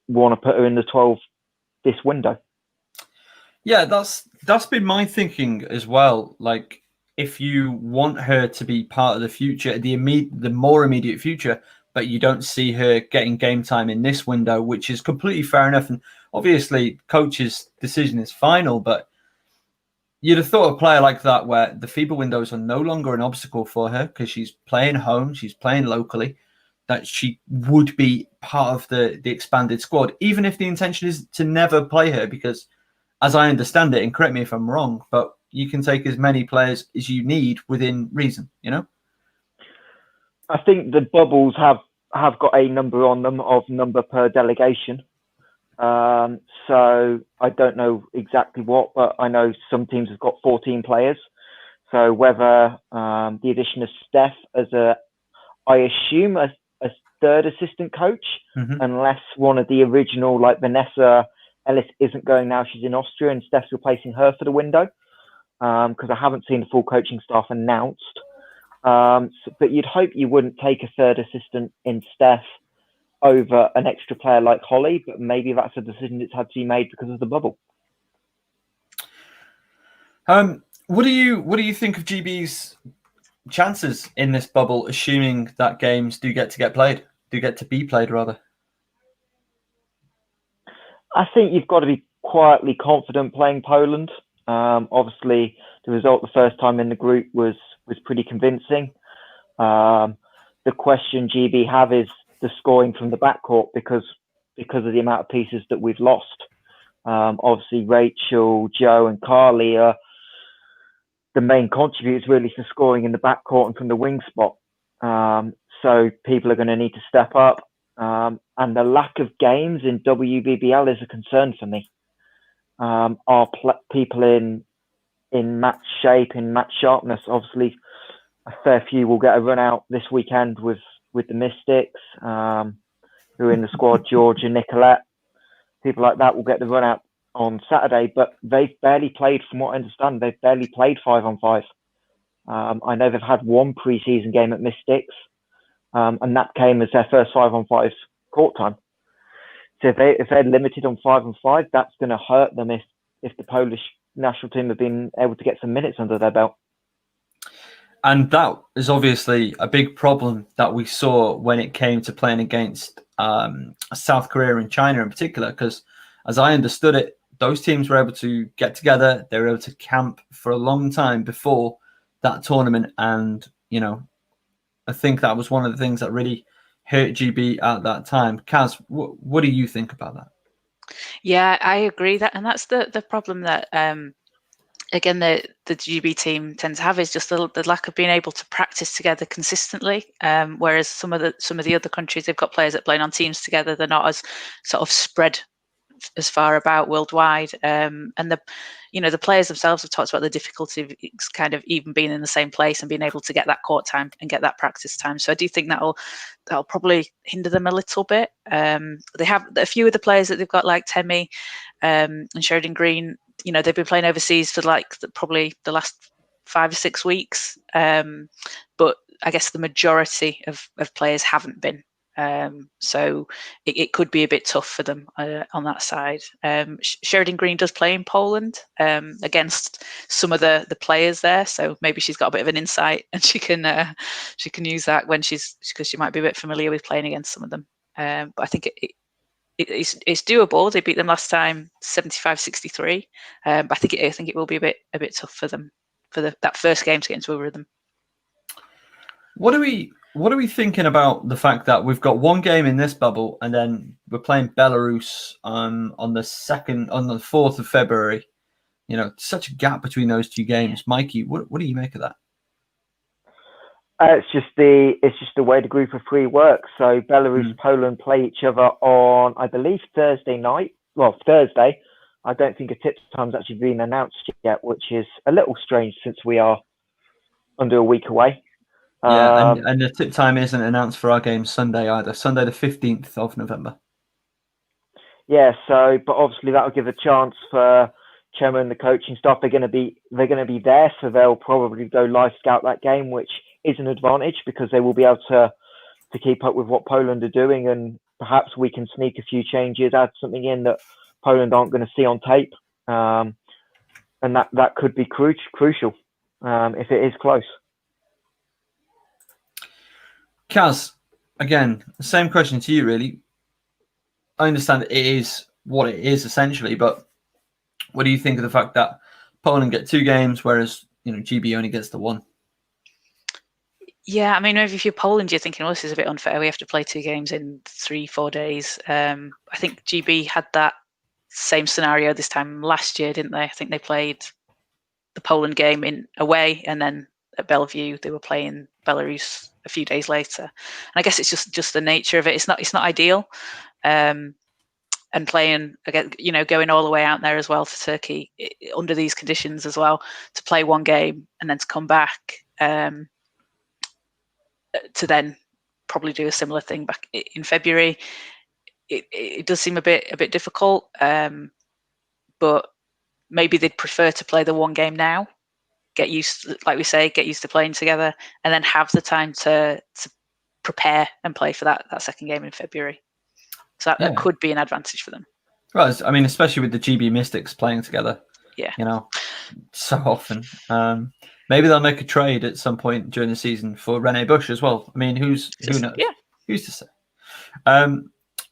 want to put her in the 12 this window. Yeah, that's been my thinking as well. Like, if you want her to be part of the future, the more immediate future, but you don't see her getting game time in this window, which is completely fair enough. And obviously, coach's decision is final. But you'd have thought a player like that, where the FIBA windows are no longer an obstacle for her because she's playing home, she's playing locally, that she would be part of the expanded squad, even if the intention is to never play her. Because, as I understand it, and correct me if I'm wrong, but you can take as many players as you need within reason, you know? I think the bubbles have got a number on them of number per delegation. So I don't know exactly what, but I know some teams have got 14 players. So whether the addition of Steph as I assume a third assistant coach, unless one of the original, like Vanessa Ellis, isn't going now, she's in Austria, and Steph's replacing her for the window. Because I haven't seen the full coaching staff announced. But you'd hope you wouldn't take a third assistant in Steph over an extra player like Holly, but maybe that's a decision that's had to be made because of the bubble. What do you think of GB's chances in this bubble, assuming that games do get to be played rather? I think you've got to be quietly confident playing Poland. Obviously, the result the first time in the group was pretty convincing. The question GB have is the scoring from the backcourt because of the amount of pieces that we've lost. Obviously, Rachel, Joe, and Carly are the main contributors really to scoring in the backcourt and from the wing spot. So people are going to need to step up. And the lack of games in WBBL is a concern for me. Are people in match shape, in match sharpness? Obviously, a fair few will get a run out this weekend with the Mystics, who are in the squad. Georgia, Nicolette, people like that will get the run out on Saturday, but they've barely played, from what I understand, they've barely played 5-on-5. I know they've had one preseason game at Mystics, and that came as their first 5-on-5 court time. So if they're limited on 5-on-5, that's going to hurt them if the Polish national team have been able to get some minutes under their belt. And that is obviously a big problem that we saw when it came to playing against South Korea and China in particular, because as I understood it, those teams were able to get together, they were able to camp for a long time before that tournament. And, you know, I think that was one of the things that really hurt GB at that time. Caz, what do you think about that? Yeah, I agree and that's the problem that again the GB team tends to have, is just the lack of being able to practice together consistently. Whereas some of the other countries, they've got players that playing on teams together. They're not as sort of spread as far about worldwide. And the players themselves have talked about the difficulty of kind of even being in the same place and being able to get that court time and get that practice time. So I do think that'll probably hinder them a little bit. They have a few of the players that they've got, like Temi and Sheridan Green. They've been playing overseas for probably the last 5 or 6 weeks. But I guess the majority of players haven't been. So it could be a bit tough for them on that side. Sheridan Green does play in Poland against some of the players there, so maybe she's got a bit of an insight and she can use that because she might be a bit familiar with playing against some of them. But I think it's doable. They beat them last time 75-63, but I think it will be a bit tough for them for that first game to get into a rhythm. What are we thinking about the fact that we've got one game in this bubble and then we're playing Belarus on the 4th of February? Such a gap between those two games. Mikey, what do you make of that? It's just the way the group of 3 works. So Belarus, Poland play each other on, I believe, Thursday night. Well, Thursday. I don't think a tip time's actually been announced yet, which is a little strange since we are under a week away. Yeah, and the tip time isn't announced for our game Sunday either. Sunday the 15th of November. Yeah, but obviously that'll give a chance for Chema and the coaching staff. They're going to be there, so they'll probably go live scout that game, which is an advantage because they will be able to keep up with what Poland are doing, and perhaps we can sneak a few changes, add something in that Poland aren't going to see on tape, and that could be crucial if it is close. Caz, again, same question to you, really. I understand it is what it is, essentially, but what do you think of the fact that Poland get 2 games, whereas GB only gets the 1. Yeah, I mean, if you're Poland, you're thinking, this is a bit unfair. We have to play 2 games in 3-4 days. I think GB had that same scenario this time last year, didn't they? I think they played the Poland game in away, and then at Bellevue they were playing Belarus a few days later. And I guess it's just the nature of it. It's not ideal. And playing again, going all the way out there as well to Turkey under these conditions as well, to play 1 game and then to come back. To then probably do a similar thing back in February, it does seem a bit difficult. But maybe they'd prefer to play the 1 game now, get used to playing together, and then have the time to prepare and play for that second game in February. So that could be an advantage for them. Well, I mean, especially with the GB Mystics playing together. Yeah. So often. Maybe they'll make a trade at some point during the season for Rene Bush as well. I mean, who knows? Yeah. Who's to say?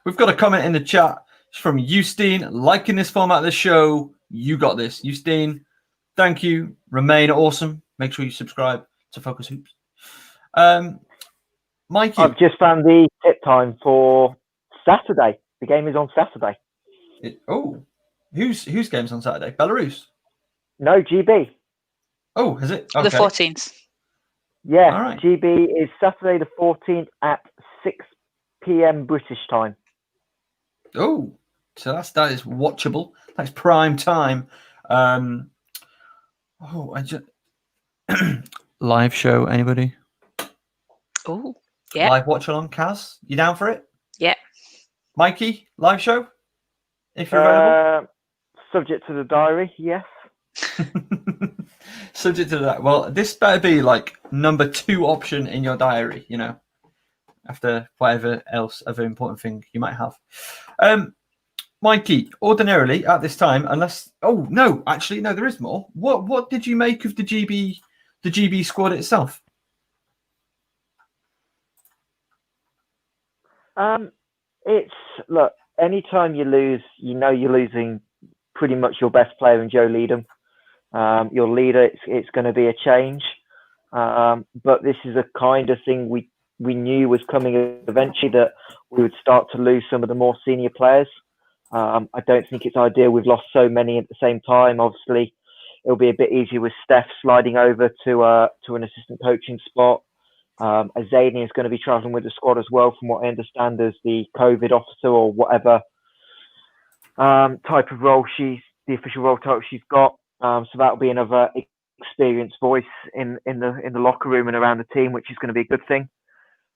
We've got a comment in the chat from Justine, liking this format of the show. You got this. Justine, thank you. Remain awesome. Make sure you subscribe to Focus Hoops. Mikey. I've just found the tip time for Saturday. The game is on Saturday. Whose game's on Saturday? Belarus? No, GB. Oh, is it? Okay. The 14th. Yeah, all right. GB is Saturday the 14th at 6 p.m. British time. Oh, so that is watchable. That's prime time. I just live show. Anybody? Oh, yeah. Live watch along. Caz, you down for it? Yeah. Mikey, live show. If you're available. Subject to the diary, yes. Subject to that. Well, this better be like number 2 option in your diary, after whatever else other important thing you might have. Mikey, ordinarily at this time, unless no, there is more. What did you make of the GB squad itself? Look, anytime you lose, you're losing pretty much your best player in Joe Leadham. Your leader, it's going to be a change. But this is a kind of thing we knew was coming eventually, that we would start to lose some of the more senior players. I don't think it's ideal. We've lost so many at the same time. Obviously, it'll be a bit easier with Steph sliding over to an assistant coaching spot. Azani is going to be traveling with the squad as well, from what I understand, as the COVID officer or whatever type of role the official role title she's got. So that'll be another experienced voice in the locker room and around the team, which is going to be a good thing.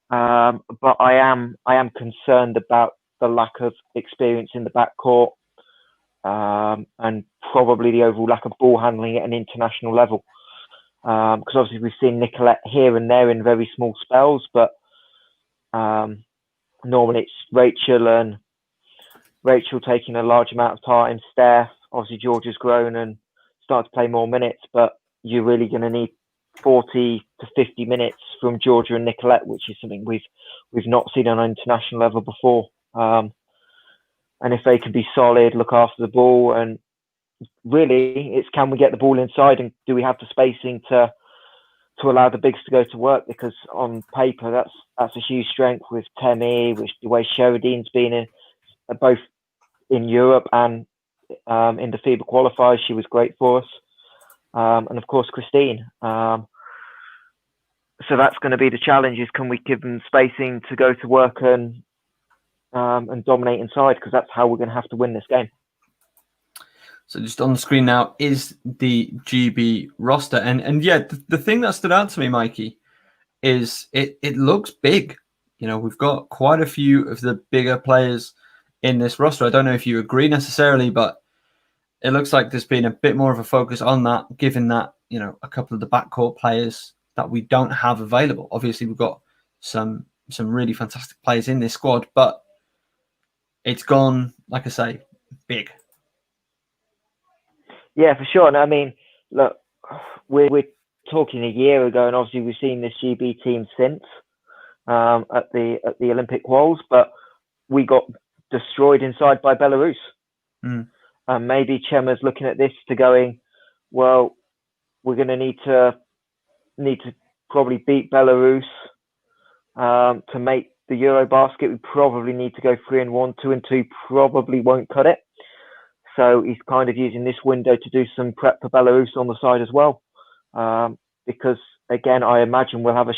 But I am concerned about the lack of experience in the backcourt, and probably the overall lack of ball handling at an international level. Because obviously we've seen Nicolette here and there in very small spells, but normally it's Rachel taking a large amount of time. Steph, obviously Georgia's grown and started to play more minutes, but you're really going to need 40 to 50 minutes from Georgia and Nicolette, which is something we've not seen on an international level before. And if they can be solid, look after the ball, and really it's, can we get the ball inside, and do we have the spacing to allow the bigs to go to work? Because on paper that's a huge strength with Temi, with the way Sheridan's been in both in Europe and in the FIBA qualifiers. She was great for us, and of course Christine. So that's going to be the challenge: is can we give them spacing to go to work and dominate inside? Because that's how we're going to have to win this game. So just on the screen now is the GB roster. And yeah, the thing that stood out to me, Mikey, is it looks big. We've got quite a few of the bigger players in this roster. I don't know if you agree necessarily, but it looks like there's been a bit more of a focus on that, given that, a couple of the backcourt players that we don't have available. Obviously, we've got some really fantastic players in this squad, but it's gone, like I say, big. Yeah, for sure. And I mean, look, we're talking a year ago, and obviously we've seen this GB team since at the Olympic Quals, but we got destroyed inside by Belarus. Maybe Chema's looking at this to going, well, we're going to need to probably beat Belarus to make the Eurobasket. We probably need to go 3-1, 2-2 probably won't cut it. So he's kind of using this window to do some prep for Belarus on the side as well. Because again, I imagine we'll have a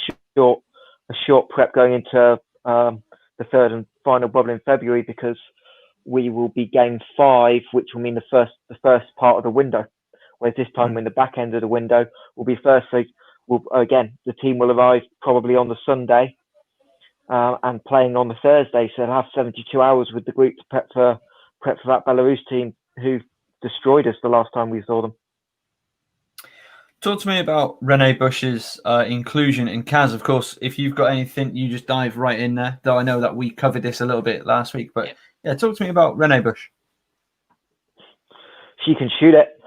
short prep going into the third and final bubble in February, because we will be game 5, which will mean the first part of the window. Whereas this time, in the back end of the window, will be first. So the team will arrive probably on the Sunday and playing on the Thursday. So they'll have 72 hours with the group to prep for that Belarus team who destroyed us the last time we saw them. Talk to me about Renee Bush's inclusion in Caz. Of course, if you've got anything, you just dive right in there. Though I know that we covered this a little bit last week, but yeah, talk to me about Renee Bush. She can shoot it.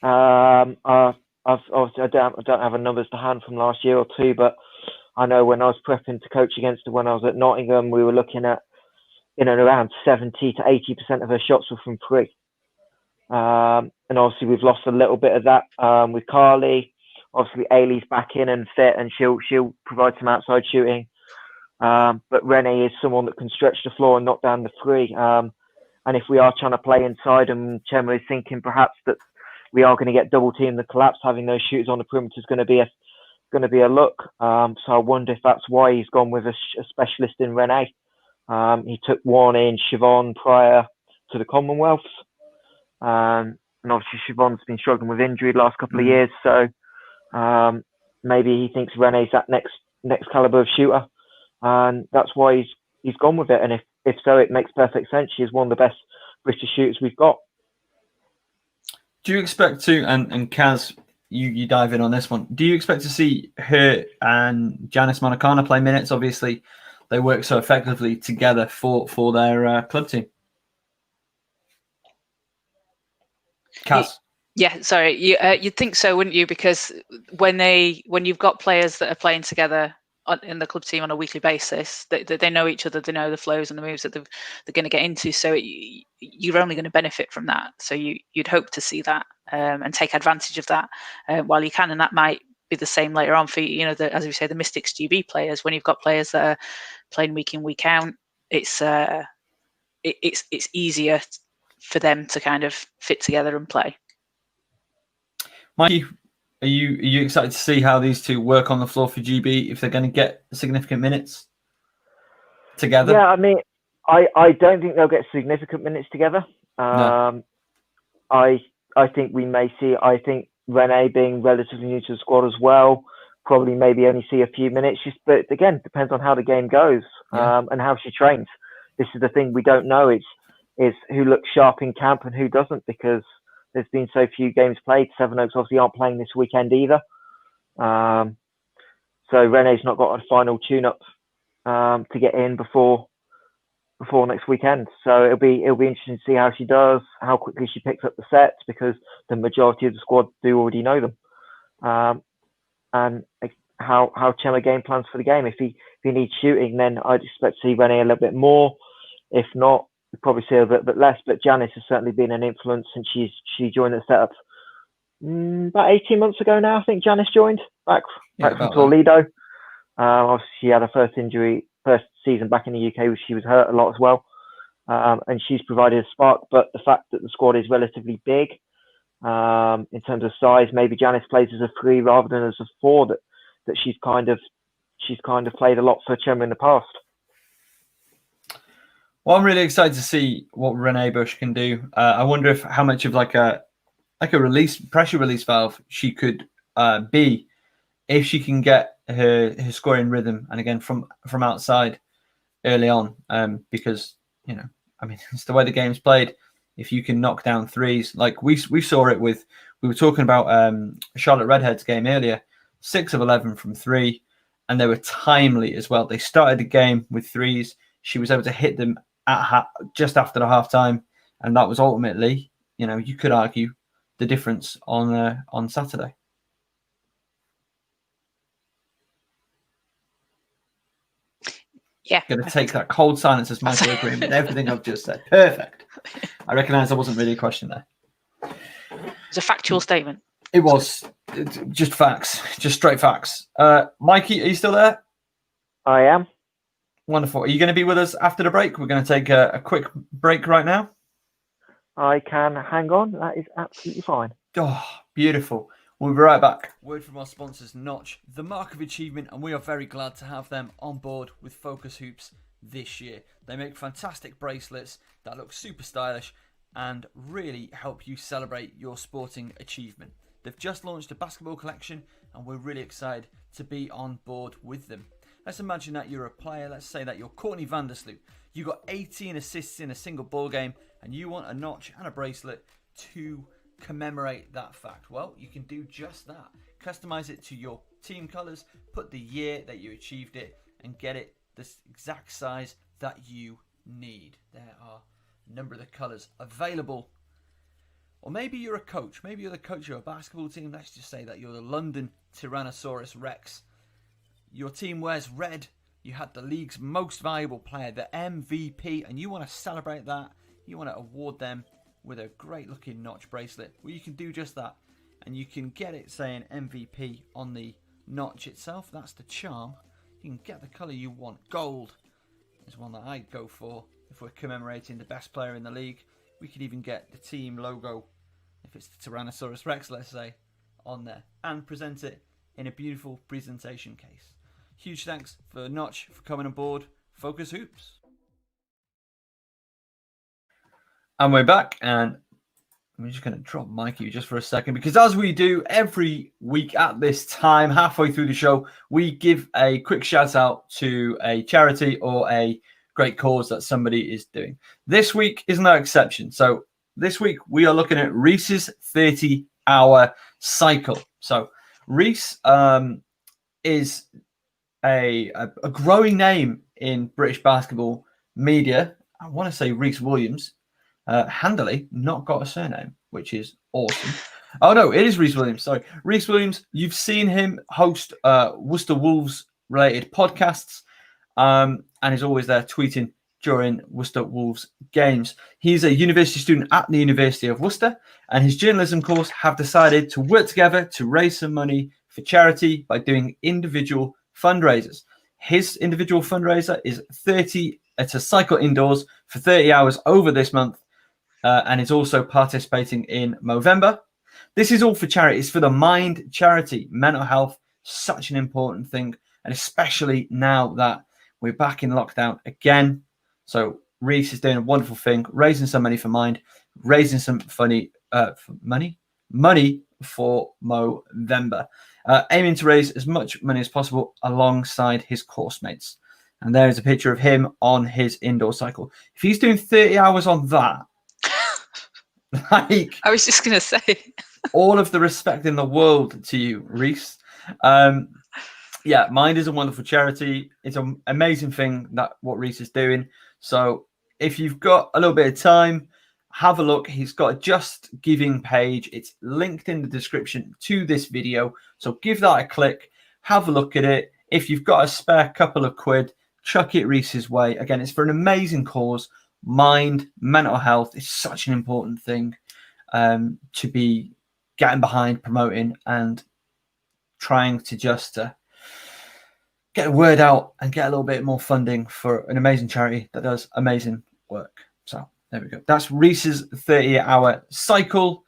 I don't have a numbers to hand from last year or two, but I know when I was prepping to coach against her when I was at Nottingham, we were looking at in and around 70 to 80% of her shots were from three. And obviously we've lost a little bit of that with Carly. Obviously Ailey's back in and fit, and she'll provide some outside shooting. But Renee is someone that can stretch the floor and knock down the three. And if we are trying to play inside, and Chema is thinking perhaps that we are going to get double teamed, the collapse, having those shooters on the perimeter is going to be a look. So I wonder if that's why he's gone with a specialist in Renee. He took one in Siobhan prior to the Commonwealths. And obviously Siobhan's been struggling with injury the last couple of years. So maybe he thinks Renee's that next caliber of shooter. And that's why he's gone with it. And if so, it makes perfect sense. She is one of the best British shooters we've got. Do you expect to, and Caz, you dive in on this one, do you expect to see her and Janice Monacana play minutes? Obviously, they work so effectively together for their club team. Caz. Yeah, sorry. You'd think so, wouldn't you? Because when you've got players that are playing together in the club team on a weekly basis, they know each other, they know the flows and the moves that they're going to get into. So you're only going to benefit from that. So you'd hope to see that and take advantage of that while you can, and that might be the same later on for as we say, the Mystics GB players. When you've got players that are playing week in, week out, it's easier for them to kind of fit together and play. Mikey, are you excited to see how these two work on the floor for GB, if they're going to get significant minutes together? Yeah, I mean, I don't think they'll get significant minutes together. No. I think we may see. I think Renee, being relatively new to the squad as well, probably maybe only see a few minutes. But again, depends on how the game goes and how she trains. This is the thing we don't know. Is who looks sharp in camp and who doesn't, because there's been so few games played. Sevenoaks obviously aren't playing this weekend either. So Renee's not got a final tune-up to get in before next weekend. So it'll be interesting to see how she does, how quickly she picks up the sets, because the majority of the squad do already know them. And how Chema game plans for the game. If he needs shooting, then I'd expect to see Renee a little bit more. If not, we'll probably see a bit less. But Janice has certainly been an influence since she joined the setup about 18 months ago now. I think Janice joined back from Toledo. Obviously, she had her first season back in the UK. She was hurt a lot as well, and she's provided a spark. But the fact that the squad is relatively big in terms of size, maybe Janice plays as a 3 rather than as a 4. That she's kind of played a lot for Chema in the past. Well, I'm really excited to see what Renee Bush can do. I wonder how much of like a pressure release valve she could be if she can get her scoring rhythm, and again from outside early on, because it's the way the game's played. If you can knock down threes, like we saw it with, we were talking about Charlotte Redhead's game earlier, 6 of 11 from 3, and they were timely as well. They started the game with threes. She was able to hit them at just after the halftime, and that was ultimately, you could argue, the difference on Saturday. Yeah. Going to take that cold silence as Michael agreeing with everything I've just said. Perfect. I recognise there wasn't really a question there. It's a factual statement. It was just facts, just straight facts. Mikey, are you still there? I am. Wonderful. Are you going to be with us after the break? We're going to take a quick break right now. I can hang on. That is absolutely fine. Oh, beautiful. We'll be right back. Word from our sponsors, Notch, the mark of achievement, and we are very glad to have them on board with FocusHoops this year. They make fantastic bracelets that look super stylish and really help you celebrate your sporting achievement. They've just launched a basketball collection and we're really excited to be on board with them. Let's imagine that you're a player. Let's say that you're Courtney Vandersloot. You got 18 assists in a single ball game and you want a notch and a bracelet to commemorate that fact. Well, you can do just that. Customize it to your team colors, put the year that you achieved it, and get it the exact size that you need. There are a number of the colors available. Or maybe you're a coach. Maybe you're the coach of a basketball team. Let's just say that you're the London Tyrannosaurus Rex. Your team wears red. You had the league's most valuable player, the MVP, and you want to celebrate that. You want to award them with a great looking notch bracelet. Well, you can do just that. And you can get it saying MVP on the notch itself. That's the charm. You can get the colour you want. Gold is one that I'd go for if we're commemorating the best player in the league. We could even get the team logo, if it's the Tyrannosaurus Rex, let's say, on there. And present it in a beautiful presentation case. Huge thanks for Notch for coming on board Focus Hoops. And we're back, and I'm just going to drop Mikey just for a second, because as we do every week at this time, halfway through the show, we give a quick shout out to a charity or a great cause that somebody is doing. This week is no exception. So this week we are looking at Reece's 30-hour cycle. So Reece is a growing name in British basketball media. I want to say Reece Williams. Handily not got a surname, which is awesome. Oh no, it is Reece Williams. Sorry, Reece Williams. You've seen him host Worcester Wolves related podcasts, and he's always there tweeting during Worcester Wolves games. He's a university student at the University of Worcester, and his journalism course have decided to work together to raise some money for charity by doing individual fundraisers. His individual fundraiser is 30. It's a cycle indoors for 30 hours over this month. And is also participating in Movember. This is all for charity. It's for the Mind charity. Mental health, such an important thing. And especially now that we're back in lockdown again. So Reece is doing a wonderful thing, raising some money for Mind, raising some money for Movember. Aiming to raise as much money as possible alongside his course mates. And there's a picture of him on his indoor cycle. If he's doing 30 hours on that, like, I was just going to say, all of the respect in the world to you, Reece. Yeah, Mind is a wonderful charity. It's an amazing thing that what Reece is doing. So if you've got a little bit of time, have a look. He's got a Just Giving page. It's linked in the description to this video. So give that a click. Have a look at it. If you've got a spare couple of quid, chuck it Reece's way. Again, it's for an amazing cause. Mind, mental health is such an important thing to be getting behind, promoting, and trying to just get a word out and get a little bit more funding for an amazing charity that does amazing work. So there we go. That's Reece's 30-hour cycle.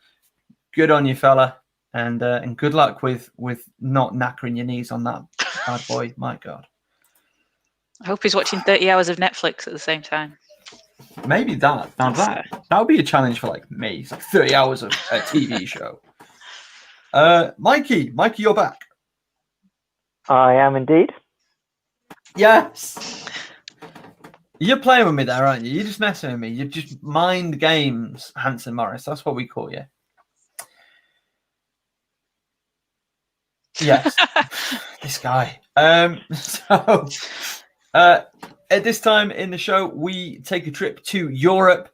Good on you, fella, and good luck with not knackering your knees on that bad boy. My God. I hope he's watching 30 hours of Netflix at the same time. Maybe that would be a challenge for like me. It's like 30 hours of a TV show. Mikey, you're back. I am indeed. Yes. You're playing with me there, aren't you? You're just messing with me. You're just mind games, Hanson Morris. That's what we call you. Yes. This guy. At this time in the show, we take a trip to Europe.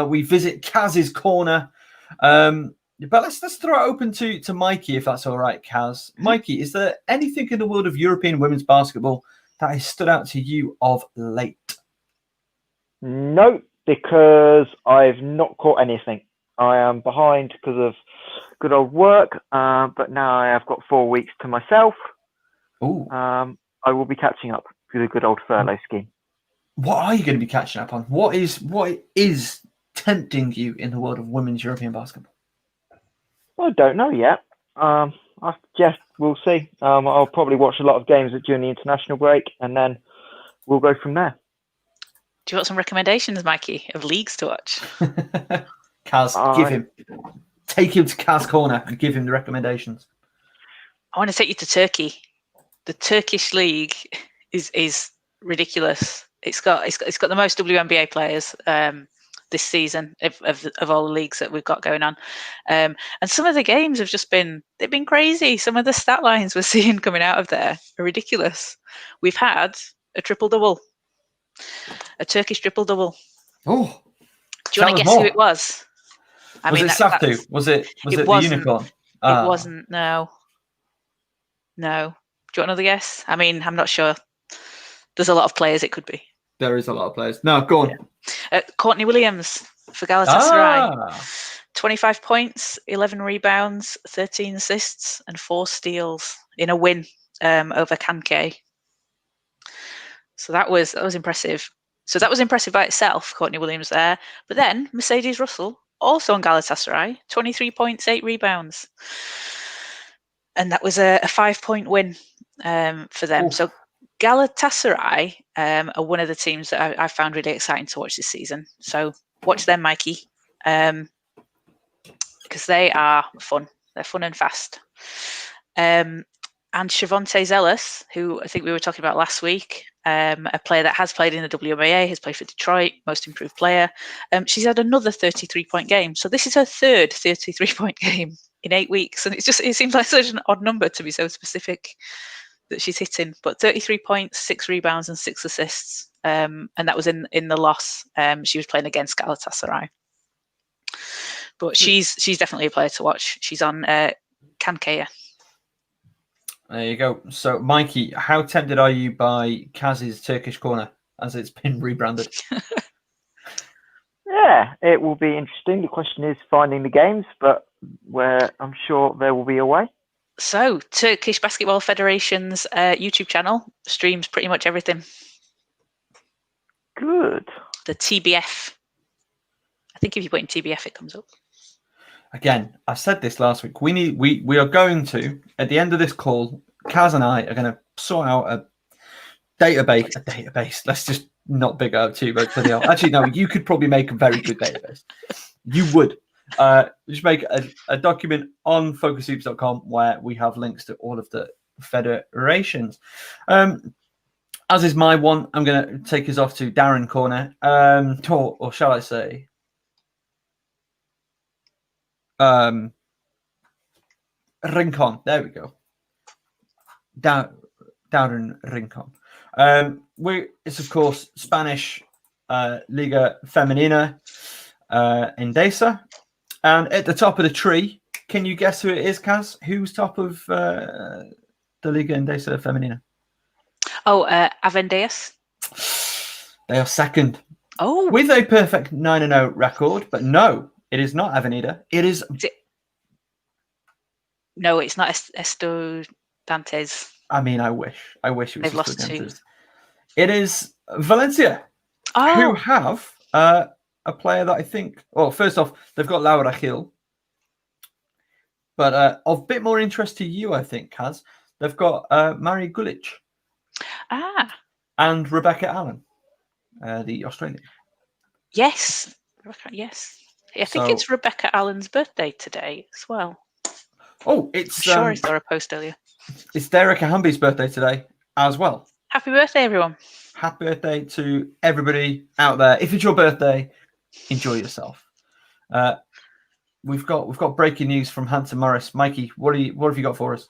We visit Caz's corner. But let's throw it open to Mikey, if that's all right, Caz. Mikey, is there anything in the world of European women's basketball that has stood out to you of late? No, because I've not caught anything. I am behind because of good old work, but now I have got 4 weeks to myself. Ooh. I will be catching up with a good old furlough scheme. What are you going to be catching up on? What is tempting you in the world of women's European basketball? I don't know yet. We'll see. I'll probably watch a lot of games during the international break, and then we'll go from there. Do you want some recommendations, Mikey, of leagues to watch? Kaz, take him to Caz Corner and give him the recommendations. I want to take you to Turkey. The Turkish league is ridiculous. It's got the most WNBA players this season of all the leagues that we've got going on, and some of the games have they've been crazy. Some of the stat lines we're seeing coming out of there are ridiculous. We've had a triple-double, a Turkish triple-double. Oh, do you want to guess who it was? Was it Saftu? Was it the unicorn? It wasn't. No. Do you want another guess? I mean, I'm not sure. There's a lot of players it could be. There is a lot of players. No, go on. Yeah. Courtney Williams for Galatasaray. 25 points, 11 rebounds, 13 assists, and 4 steals in a win over Kankay. So that was impressive. So that was impressive by itself, Courtney Williams there. But then Mercedes Russell, also on Galatasaray, 23 points, 8 rebounds. And that was a 5-point win for them. Oof. So Galatasaray are one of the teams that I found really exciting to watch this season. So watch them, Mikey, because they are fun. They're fun and fast. And Shavonte Zealous, who I think we were talking about last week, a player that has played in the WNBA, has played for Detroit, most improved player. She's had another 33-point game. So this is her third 33-point game in 8 weeks. And it seems like such an odd number to be so specific that she's hitting. But 33 points, 6 rebounds, and 6 assists. And that was in the loss. She was playing against Galatasaray. But she's definitely a player to watch. She's on Kankaya. There you go. So, Mikey, how tempted are you by Kaz's Turkish Corner as it's been rebranded? Yeah, it will be interesting. The question is finding the games, but where I'm sure there will be a way. So, Turkish Basketball Federation's YouTube channel streams pretty much everything. Good. The TBF. I think if you put in TBF, it comes up. Again, I said this last week. We are going to, at the end of this call, Caz and I are going to sort out a database. Let's just not big up too much for the Actually, no, you could probably make a very good database. You would. Just make a document on FocusHoops.com where we have links to all of the federations. As is my one, I'm going to take us off to Darren Corner, or shall I say, Rincon. There we go. Darren Rincon. It's of course Spanish Liga Femenina Endesa, and at the top of the tree, can you guess who it is, Caz? Who's top of the Liga Endesa Femenina? Oh, Avendeas. They are second. Oh, with a perfect 9-0 record, but no. It is not Avenida. No, it's not Estudiantes. I mean, I wish it was. They've lost 2. It is Valencia, who have a player that I think. Well, first off, they've got Laura Gil, but of a bit more interest to you, I think, Caz. They've got Mari Gulic, and Rebecca Allen, the Australian. Yes, yes. I think it's Rebecca Allen's birthday today as well. Oh, it's... I'm sure I saw a post earlier. It's Derek Ahambi's birthday today as well. Happy birthday, everyone. Happy birthday to everybody out there. If it's your birthday, enjoy yourself. We've got breaking news from Hampton Morris. Mikey, what have you got for us?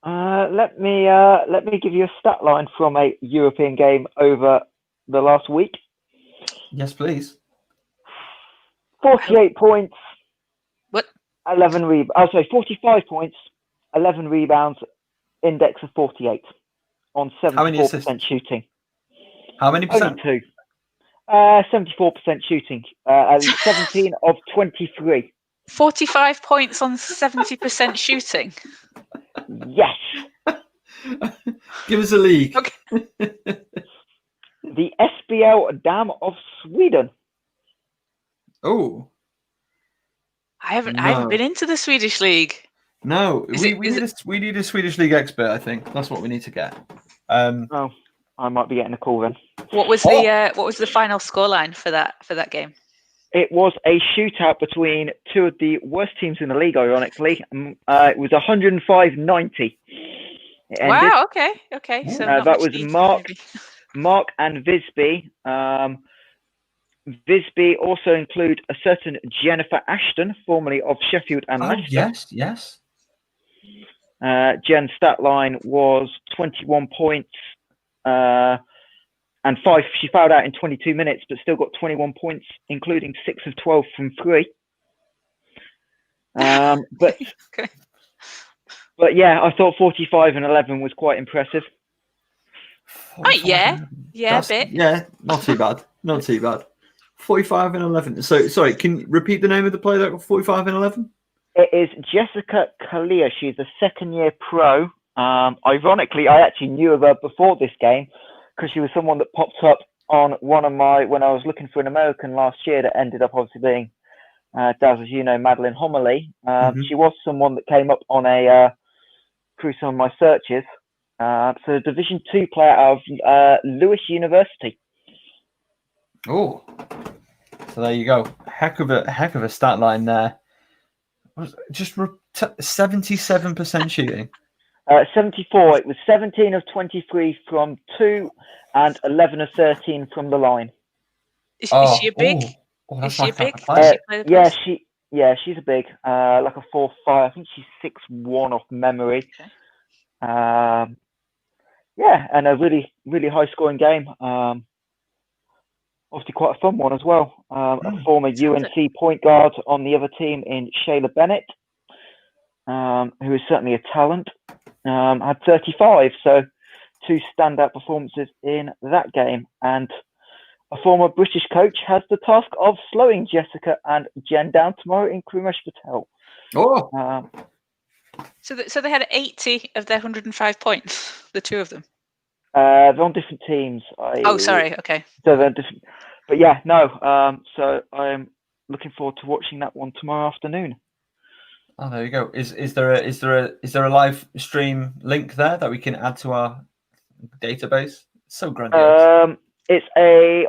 Let me give you a stat line from a European game over the last week. Yes, please. 48 points. What? 11 rebounds. Oh, sorry, 45 points, 11 rebounds, index of 48 on 74% shooting. How many percent? Only 74% shooting. 17 of 23. 45 points on 70% shooting. Yes. Give us a league. Okay. The SBL Dam of Sweden. Oh. I haven't been into the Swedish league. No, we need a Swedish league expert. I think that's what we need to get. Oh, I might be getting a call then. What was the final scoreline for that game? It was a shootout between two of the worst teams in the league. Ironically, it was 105-90. Wow. Okay. So that was Mark and Visby. Visby also include a certain Jennifer Ashton, formerly of Sheffield and Leicester. Yes. Jen's stat line was 21 points and 5. She fouled out in 22 minutes, but still got 21 points, including 6 of 12 from 3. But yeah, I thought 45 and 11 was quite impressive. Oh yeah, a bit. Yeah, not too bad. 45 and 11. So, sorry, can you repeat the name of the player that got 45 and 11? It is Jessica Kalia. She's a second-year pro. Ironically, I actually knew of her before this game because she was someone that popped up on when I was looking for an American last year that ended up obviously being, Daz, as you know, Madeline Homily. She was someone that came up on through some of my searches. So a Division II player out of Lewis University. Oh, so there you go. Heck of a stat line there. Just 77% shooting. 74. It was 17 of 23 from 2 and 11 of 13 from the line. Is she a big? Is she a big? She's a big, like a 4'5". I think she's 6'1" off memory. Okay. And a really, really high scoring game. Obviously quite a fun one as well. A former UNC point guard on the other team in Shayla Bennett, who is certainly a talent, had 35. So 2 standout performances in that game. And a former British coach has the task of slowing Jessica and Jen down tomorrow in Krimesh Patel. Oh. So they had 80 of their 105 points, the two of them? They're on different teams. Sorry. Okay. So they're different. But yeah, no. So I'm looking forward to watching that one tomorrow afternoon. Oh, there you go. Is there a live stream link there that we can add to our database? It's so grandiose. It's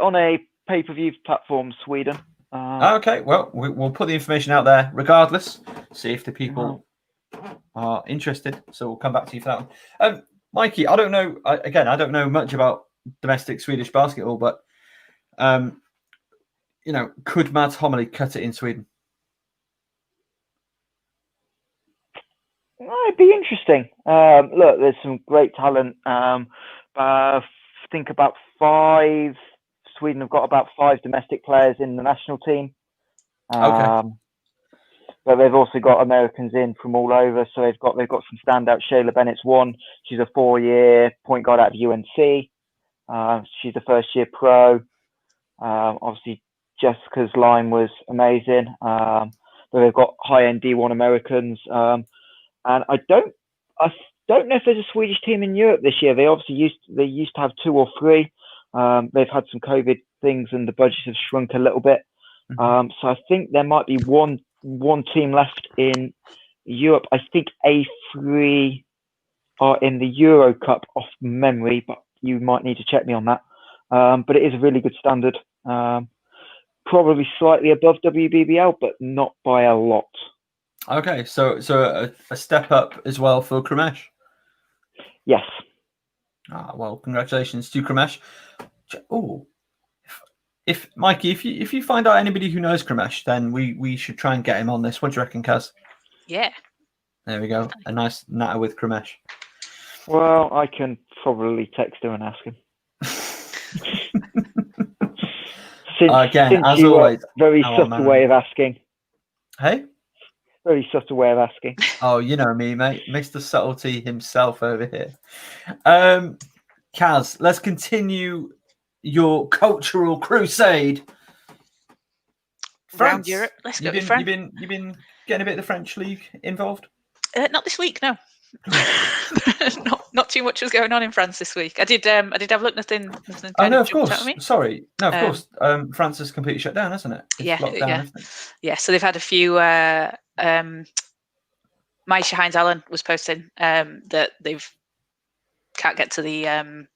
on a pay-per-view platform, Sweden. Okay, well, we'll put the information out there regardless. See if the people are interested. So we'll come back to you for that one. Mikey, I don't know. I don't know much about domestic Swedish basketball, but could Mads Homily cut it in Sweden? It'd be interesting. Look, there's some great talent. Think about 5. Sweden have got about 5 domestic players in the national team. Okay. But they've also got Americans in from all over. So they've got some standout. Shayla Bennett's one. She's a 4-year point guard out of UNC. She's a first-year pro. Obviously, Jessica's line was amazing. But they've got high-end D1 Americans. And I don't know if there's a Swedish team in Europe this year. They obviously used to have 2 or 3. They've had some COVID things and the budgets have shrunk a little bit. So I think there might be one team left in Europe. I think A3 are in the Euro Cup off memory, but you might need to check me on that. But it is a really good standard. Probably slightly above WBBL, but not by a lot. Okay, so a step up as well for Krimesh. Yes. Well, congratulations to Krimesh. Oh, if Mikey, if you find out anybody who knows Krimesh, then we should try and get him on this. What do you reckon, Caz? Yeah. There we go. A nice natter with Krimesh. Well, I can probably text him and ask him. Again, as always, very subtle way of asking. Hey. Very subtle way of asking. Oh, you know me, mate. Mr. Subtlety himself over here. Caz, let's continue your cultural crusade. Around France. Europe. Let's go with France. You've been getting a bit of the French league involved? Not this week, no. not too much was going on in France this week. I did have a look. Nothing kind no, of of jumped course. out at me. Sorry, no, of course. France is completely shut down, isn't it? It's locked down, isn't it? Yeah. So they've had a few. Maisha Hines-Allen was posting that they've can't get to the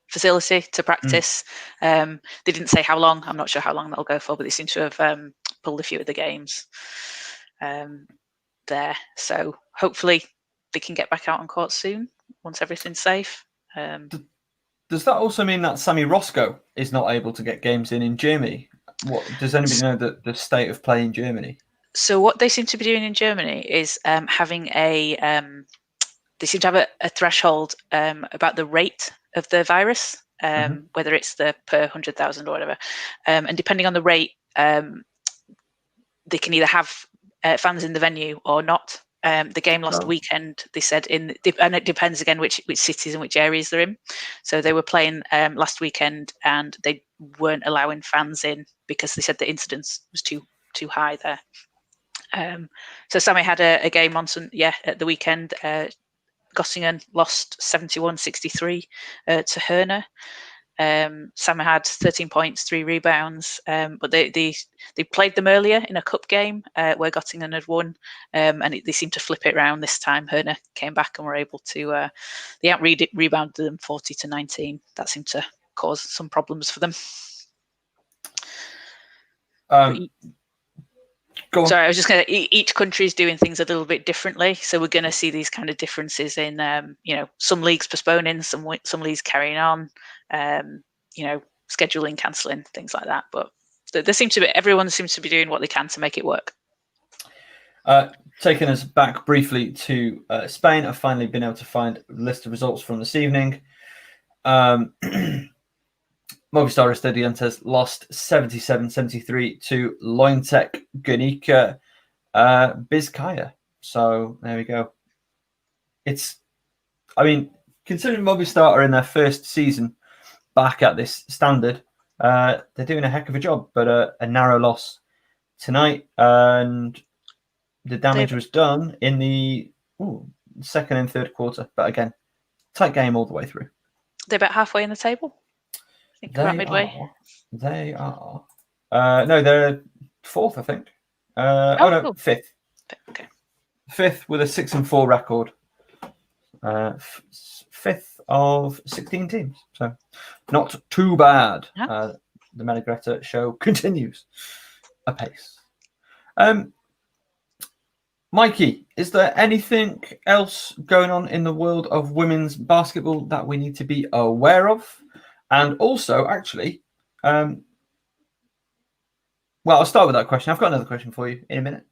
facility to practice. They didn't say how long. I'm not sure how long that'll go for, but they seem to have pulled a few of the games there. So hopefully they can get back out on court soon once everything's safe. Does that also mean that Sammy Roscoe is not able to get games in Germany? What does anybody know the state of play in Germany? So what they seem to be doing in Germany is having a they seem to have a threshold about the rate of the virus, whether it's the per 100,000 or whatever, and depending on the rate, they can either have fans in the venue or not. The game last weekend, they said and it depends again which cities and which areas they're in. So they were playing last weekend and they weren't allowing fans in because they said the incidence was too high there. So Sammy had a game on at the weekend. Gottingen lost 71-63 to Herner. Sam had 13 points, 3 rebounds, but they played them earlier in a cup game where Göttingen had won, and they seemed to flip it around this time. Herner came back and were able to they rebounded them 40-19. That seemed to cause some problems for them. Go on. Sorry, I was just going to. Each country is doing things a little bit differently, so we're going to see these kind of differences in, some leagues postponing, some leagues carrying on, scheduling, cancelling, things like that. But everyone seems to be doing what they can to make it work. Taking us back briefly to Spain, I've finally been able to find a list of results from this evening. Movistar Estudiantes lost 77-73 to Lointec Guernica Bizkaia. So there we go. Considering Movistar are in their first season back at this standard, they're doing a heck of a job, but a narrow loss tonight, and the damage was done in the second and third quarter. But again, tight game all the way through. They're about halfway in the table. I think about midway. They are. No, they're fourth, I think. Cool. Fifth. Okay. Fifth with a 6-4 record. Fifth of 16 teams, so not too bad. Yeah. The Menegreta show continues apace. Mikey, is there anything else going on in the world of women's basketball that we need to be aware of? And also, actually, I'll start with that question. I've got another question for you in a minute.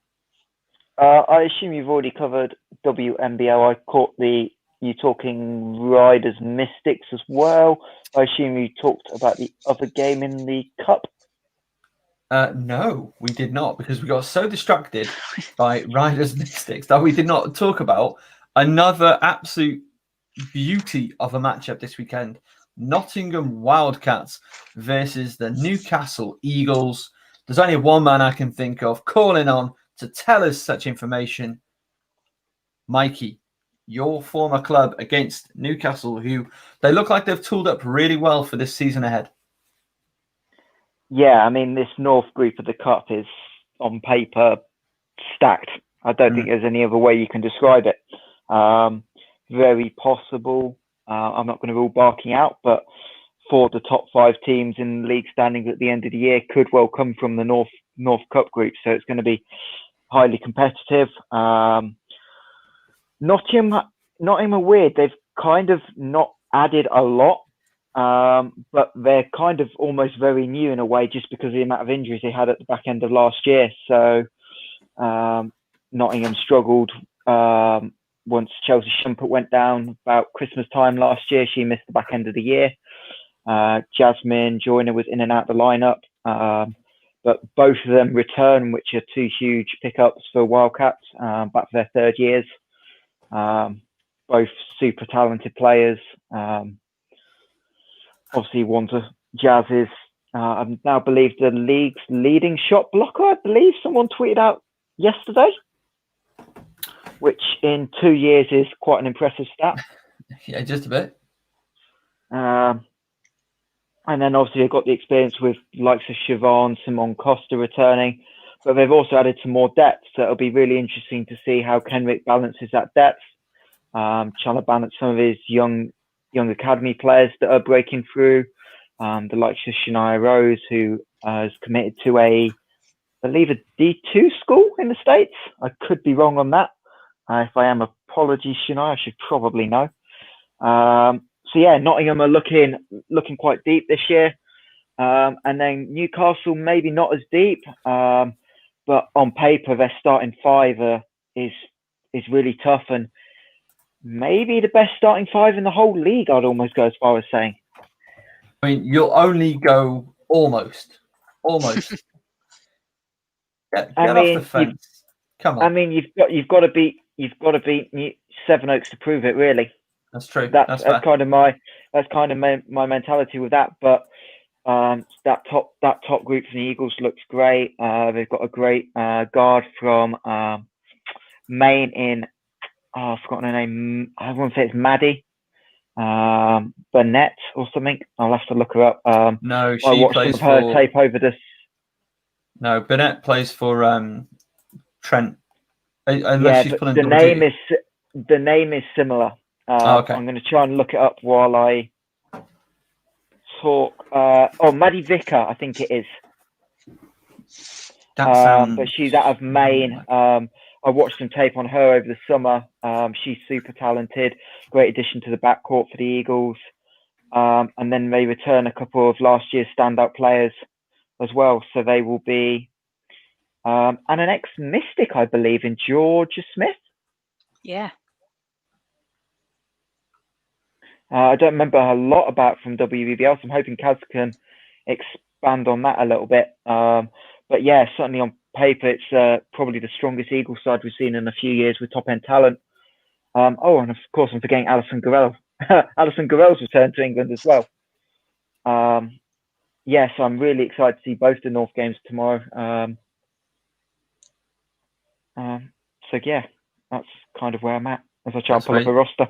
I assume you've already covered WNBL. I caught you talking Riders Mystics as well. I assume you talked about the other game in the Cup. No, we did not, because we got so distracted by Riders Mystics that we did not talk about another absolute beauty of a matchup this weekend. Nottingham Wildcats versus the Newcastle Eagles. There's only one man I can think of calling on to tell us such information. Mikey, your former club against Newcastle, who they look like they've tooled up really well for this season ahead. Yeah, this North group of the Cup is on paper stacked. I don't think there's any other way you can describe it. Very possible. I'm not going to rule barking out, but 4 of the top 5 teams in the league standings at the end of the year could well come from the North Cup group. So it's going to be highly competitive. Nottingham are weird. They've kind of not added a lot, but they're kind of almost very new in a way, just because of the amount of injuries they had at the back end of last year. So Nottingham struggled once Chelsea Shumpert went down about Christmas time last year. She missed the back end of the year. Jasmine Joyner was in and out of the lineup, but both of them return, which are 2 huge pickups for Wildcats back for their third years. Both super talented players. Obviously, one's a Jazz is, I now believe, the league's leading shot blocker. I believe someone tweeted out yesterday, which in 2 years is quite an impressive stat. Yeah, just a bit. And then obviously they've got the experience with likes of Siobhan, Simone Costa returning, but they've also added some more depth. So it'll be really interesting to see how Kenrick balances that depth, trying to balance some of his young academy players that are breaking through, the likes of Shania Rose, who is committed to I believe a D2 school in the States. I could be wrong on that. If I am, apologies, Shania. I should probably know. So yeah, Nottingham are looking quite deep this year, and then Newcastle maybe not as deep, but on paper their starting five is really tough and maybe the best starting five in the whole league. I'd almost go as far as saying. I mean, you'll only go almost. Get off the fence. Come on. I mean, you've got to beat Sevenoaks to prove it, really. That's true. That's kind of my mentality with that. But that top group from the Eagles looks great. They've got a great guard from Maine in I've forgotten her name. I want to say it's Maddie Burnett or something. I'll have to look her up. No, she I watched plays her for tape over this. No, Burnett plays for Trent. Yeah, she's pulling the name is similar. Okay. I'm going to try and look it up while I talk. Maddie Vicker, I think it is. But she's out of Maine. I watched some tape on her over the summer. She's super talented. Great addition to the backcourt for the Eagles. And then they return a couple of last year's standout players as well. So they will be and an ex-Mystic, I believe, in Georgia Smith. Yeah. I don't remember a lot about from WBBL, so I'm hoping Caz can expand on that a little bit. But yeah, certainly on paper, it's probably the strongest Eagles side we've seen in a few years with top-end talent. And of course, I'm forgetting Alison Garrell. Alison Garrell's returned to England as well. Yes, I'm really excited to see both the North games tomorrow. So yeah, that's kind of where I'm at as I try and pull up a roster.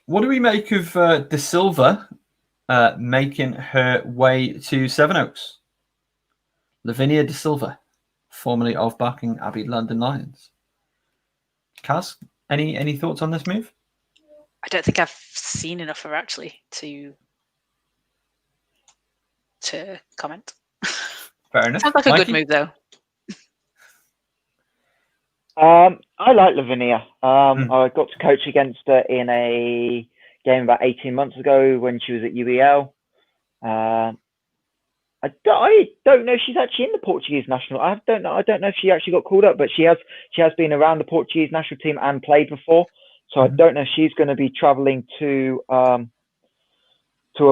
What do we make of De Silva making her way to Sevenoaks? Lavinia De Silva, formerly of Barking Abbey London Lions. Caz, any thoughts on this move? I don't think I've seen enough of her actually to comment. Fair enough. Sounds like a good move though. I like Lavinia. I got to coach against her in a game about 18 months ago when she was at UBL. I don't know if she's actually in the Portuguese national. I don't know if she actually got called up, but she has been around the Portuguese national team and played before. So I don't know if she's going to be travelling to a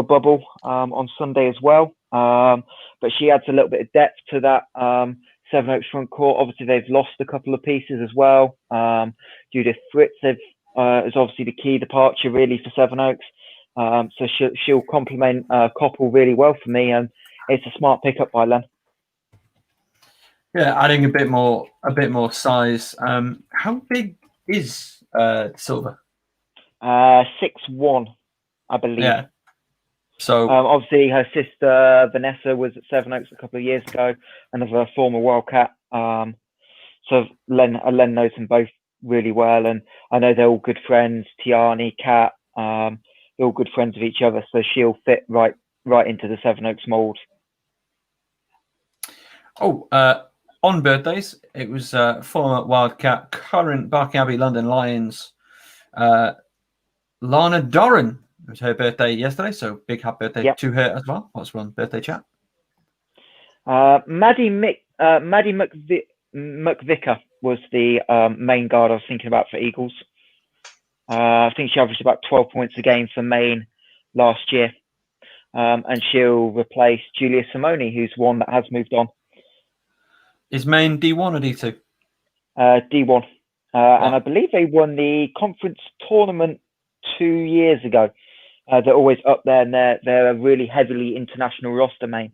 bubble on Sunday as well. But she adds a little bit of depth to that Sevenoaks front court. Obviously, they've lost a couple of pieces as well. Judith Fritz is obviously the key departure really for Sevenoaks. So she'll complement Koppel really well for me, and it's a smart pickup by Len. Yeah, adding a bit more size. How big is Silva? 6'1", I believe. Yeah. So obviously, her sister Vanessa was at Sevenoaks a couple of years ago, another former Wildcat. So Len knows them both really well, and I know they're all good friends. Tiani, Kat, they're all good friends of each other, so she'll fit right into the Sevenoaks mould. On birthdays, it was former Wildcat, current Barking Abbey London Lions, Lana Doran. It was her birthday yesterday, so big happy birthday to her as well. What's on birthday chat? Maddie McVicker was the main guard I was thinking about for Eagles. I think she averaged about 12 points a game for Maine last year. And she'll replace Julia Simone, who's one that has moved on. Is Maine D1 or D2? D1. And I believe they won the conference tournament 2 years ago. They're always up there, and they're a really heavily international roster, main.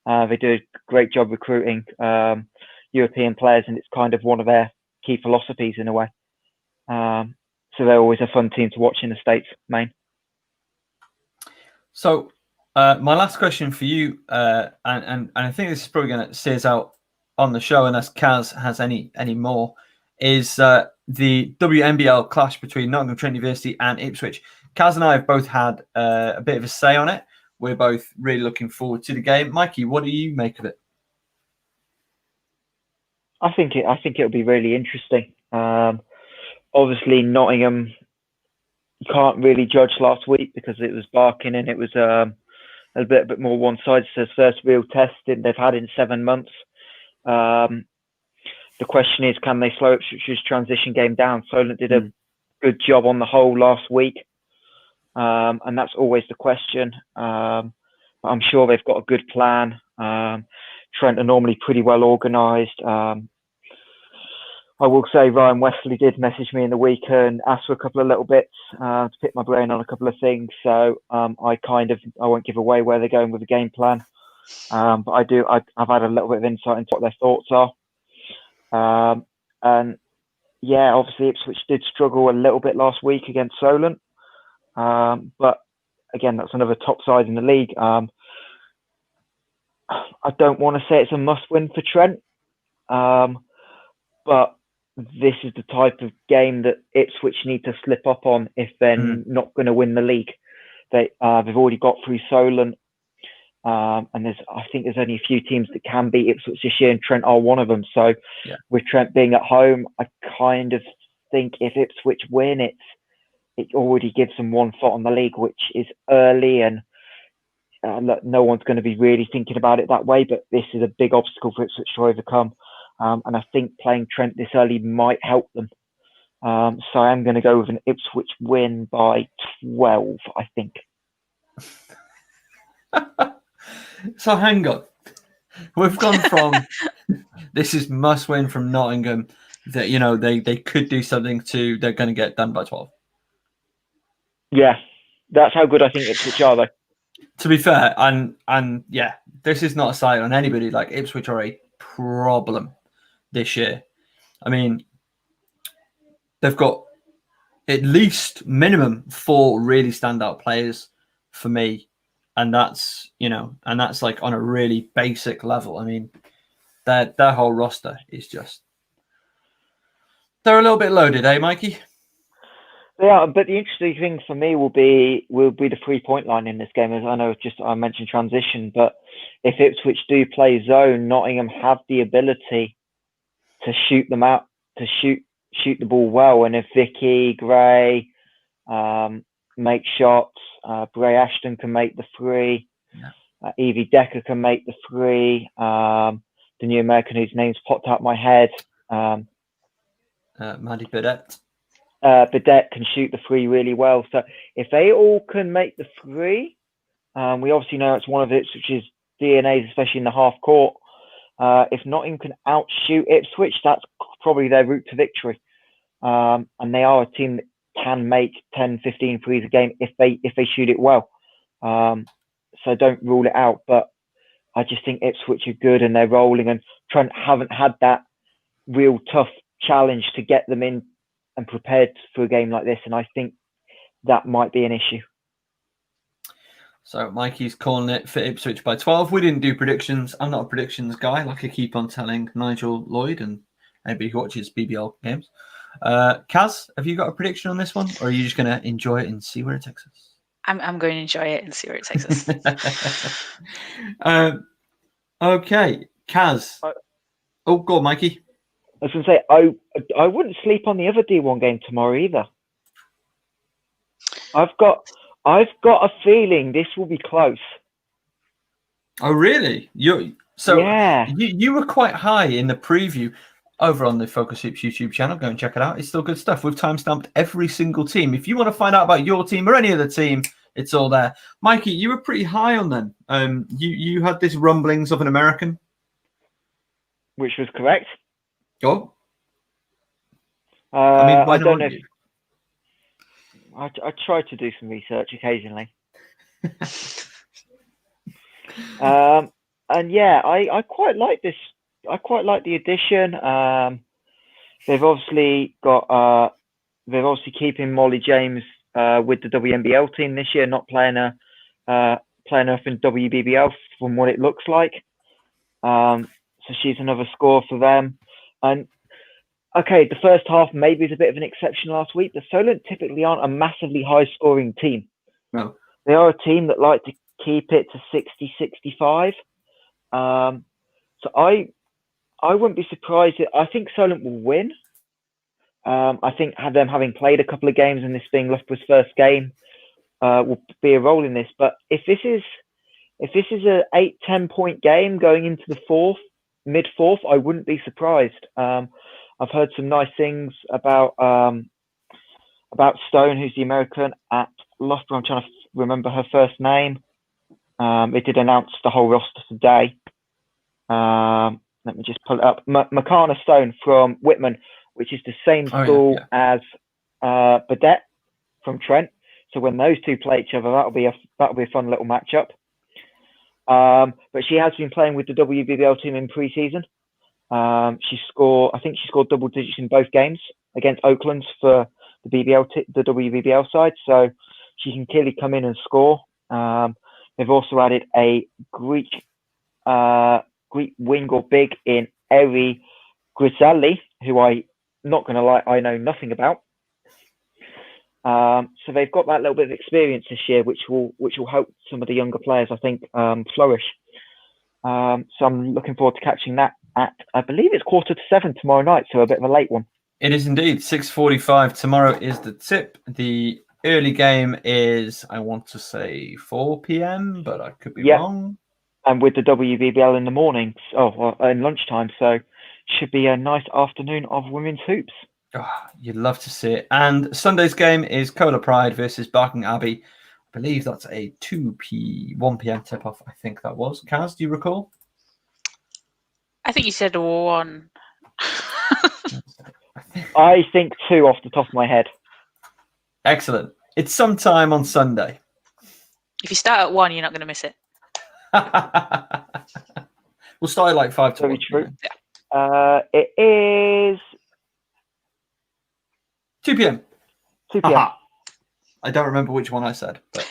They do a great job recruiting European players, and it's kind of one of their key philosophies in a way. So they're always a fun team to watch in the States, main. So my last question for you, and I think this is probably going to see us out on the show, unless Caz has any more, is the WNBL clash between Nottingham Trent University and Ipswich. Caz and I have both had a bit of a say on it. We're both really looking forward to the game. Mikey, what do you make of it? I think it'll be really interesting. Obviously, Nottingham, you can't really judge last week because it was Barking and it was a bit more one-sided. So it's the first real test they've had in 7 months. The question is, can they slow Ipswich's transition game down? Solent did a good job on the whole last week, and that's always the question. But I'm sure they've got a good plan. Trent are normally pretty well organised. I will say Ryan Wesley did message me in the week and ask for a couple of little bits to pick my brain on a couple of things. So I won't give away where they're going with the game plan. But I've had a little bit of insight into what their thoughts are. And yeah, obviously Ipswich did struggle a little bit last week against Solent. But again, that's another top side in the league. I don't want to say it's a must-win for Trent, but this is the type of game that Ipswich need to slip up on if they're not going to win the league. They've already got through Solent, and I think there's only a few teams that can beat Ipswich this year, and Trent are one of them. So with Trent being at home, I kind of think if Ipswich win, it already gives them 1 foot on the league, which is early, and no one's going to be really thinking about it that way. But this is a big obstacle for Ipswich to overcome. And I think playing Trent this early might help them. So I am going to go with an Ipswich win by 12, I think. So hang on. We've gone from this is must win from Nottingham that, they could do something to they're going to get done by 12. Yeah, that's how good I think Ipswich are, though. To be fair, and yeah, this is not a sight on anybody. Like, Ipswich are a problem this year. I mean, they've got at least minimum 4 really standout players for me, and that's like on a really basic level. I mean, their whole roster is just they're a little bit loaded, eh, Mikey? Yeah, but the interesting thing for me will be the 3-point line in this game. As I know, I mentioned transition, but if Ipswich do play zone, Nottingham have the ability to shoot them out, to shoot the ball well. And if Vicky Gray make shots, Bray Ashton can make the 3, Evie Decker can make the 3. The new American whose name's popped out my head, Maddie Burdett. Burdett can shoot the 3 really well. So if they all can make the 3, we obviously know it's one of Ipswich's DNAs, especially in the half court. If Nottingham can outshoot Ipswich, that's probably their route to victory. And they are a team that can make 10, 15 threes a game if they shoot it well. So don't rule it out. But I just think Ipswich are good and they're rolling, and Trent haven't had that real tough challenge to get them in and prepared for a game like this. And I think that might be an issue. So Mikey's calling it for Ipswich by 12. We didn't do predictions. I'm not a predictions guy, like I keep on telling Nigel Lloyd and anybody who watches BBL games. Caz, have you got a prediction on this one, or are you just going to enjoy it and see where it takes us? I'm going to enjoy it and see where it takes us. Okay, Caz. Go on, Mikey. I was going to say, I wouldn't sleep on the other D1 game tomorrow either. I've got a feeling this will be close. Oh, really? You were quite high in the preview over on the FocusHoops YouTube channel. Go and check it out. It's still good stuff. We've timestamped every single team. If you want to find out about your team or any other team, it's all there. Mikey, you were pretty high on them. You had this rumblings of an American, which was correct. Oh, I mean, I don't know. I try to do some research occasionally. And yeah, I quite like this. I quite like the addition. They've obviously got they're obviously keeping Molly James with the WNBL team this year, not playing her in WBBL from what it looks like. So she's another score for them. And okay, the first half maybe is a bit of an exception last week, but Solent typically aren't a massively high-scoring team. No. They are a team that like to keep it to 60, 65. So I wouldn't be surprised. I think Solent will win. I think them having played a couple of games and this being Loughborough's first game will be a role in this. But if this is a 8-10 point game going into the mid-fourth, I wouldn't be surprised. I've heard some nice things about Stone, who's the American at Loughborough. I'm trying to remember her first name. They did announce the whole roster today. Let me just pull it up. Makana Stone from Whitman, which is the same school as Burdett from Trent. So when those two play each other, that'll be a fun little matchup. But she has been playing with the WBBL team in pre-season. I think she scored double digits in both games against Oakland for the WBBL side. So she can clearly come in and score. They've also added a Greek wing or big in Eri Grizzali, who I'm not going to lie, I know nothing about. So they've got that little bit of experience this year, which will help some of the younger players, I think, flourish. So I'm looking forward to catching that at, I believe it's 6:45 tomorrow night, so a bit of a late one. It is indeed 6:45 tomorrow is the tip. The early game is, I want to say 4 p.m, but I could be wrong. And with the WBBL in the morning, in lunchtime, so should be a nice afternoon of women's hoops. Oh, you'd love to see it. And Sunday's game is Cola Pride versus Barking Abbey. I believe that's a 1 p.m. tip-off. I think that was. Caz, do you recall? I think you said 1. I think 2 off the top of my head. Excellent. It's sometime on Sunday. If you start at 1, you're not going to miss it. We'll start at like 5 to 1. True. Yeah. It is 2 p.m. 2 p.m. Aha. I don't remember which one I said, but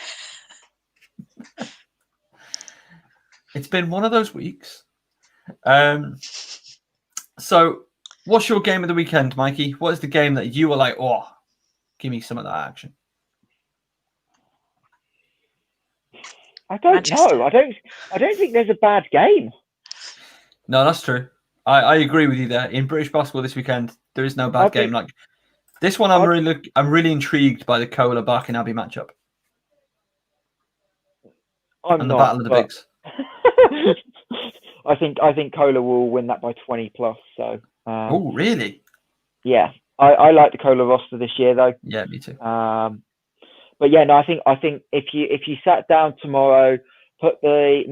it's been one of those weeks. So what's your game of the weekend, Mikey? What is the game that you were like, oh, give me some of that action? I don't know. I don't think there's a bad game. No, that's true. I agree with you there. In British basketball this weekend, there is no bad game. Like this one, I'm really intrigued by the Cola Barking Abbey matchup. The Battle of the Bigs. I think Cola will win that by 20 plus. So. Oh, really? Yeah, I like the Cola roster this year though. Yeah, me too. But yeah, no, I think if you sat down tomorrow, put the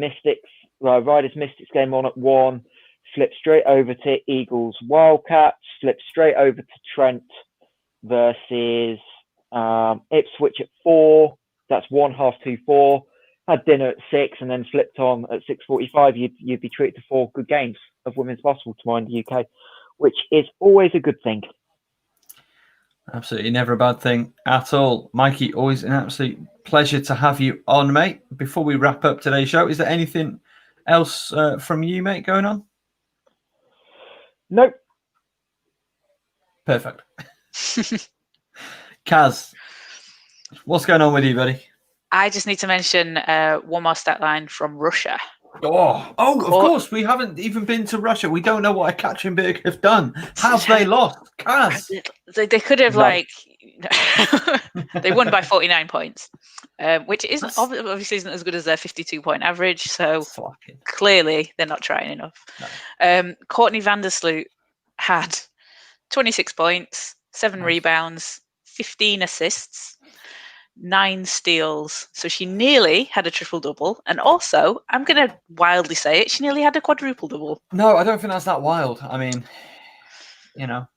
Riders Mystics game on at 1, flip straight over to Eagles Wildcats, flip straight over to Trent versus Ipswich at 4. That's 1/2-2-4. Had dinner at 6 and then flipped on at 6:45. You'd be treated to 4 good games of women's basketball tomorrow in the UK, which is always a good thing. Absolutely never a bad thing at all. Mikey, always an absolute pleasure to have you on, mate. Before we wrap up today's show, is there anything else from you, mate, going on? Nope. Perfect. Caz, what's going on with you, buddy? I just need to mention one more stat line from Russia. Oh, of course. We haven't even been to Russia. We don't know what Ekaterinburg have done. Have they lost? Caz. They could have, they won by 49 points, which obviously isn't as good as their 52-point average. So clearly they're not trying enough. No. Courtney Vandersloot had 26 points, 7 rebounds, 15 assists, 9 steals. So she nearly had a triple-double. And also, I'm going to wildly say it, she nearly had a quadruple-double. No, I don't think that's that wild. I mean,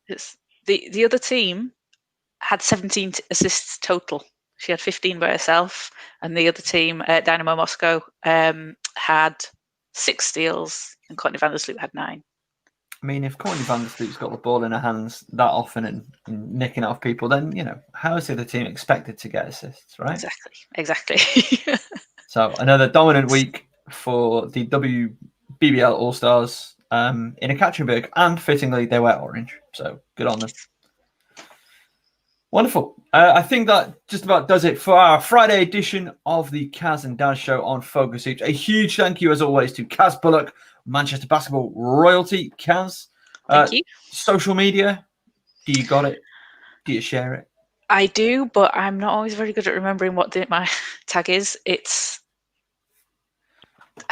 It's the other team had 17 assists total. She had 15 by herself, and the other team, Dynamo Moscow, had 6 steals, and Courtney Vandersloot had 9. I mean, if Courtney Vandersloot's got the ball in her hands that often and nicking it off people, then, how is the other team expected to get assists, right? Exactly. So another dominant week for the WBBL All-Stars in Ekaterinburg, and fittingly, they wear orange. So good on them. Wonderful. I think that just about does it for our Friday edition of the Caz and Daz show on Focus Hoops. A huge thank you, as always, to Kaz Bullock, Manchester basketball royalty. Kaz, Thank you. Social media, do you got it? Do you share it? I do, but I'm not always very good at remembering what my tag is. I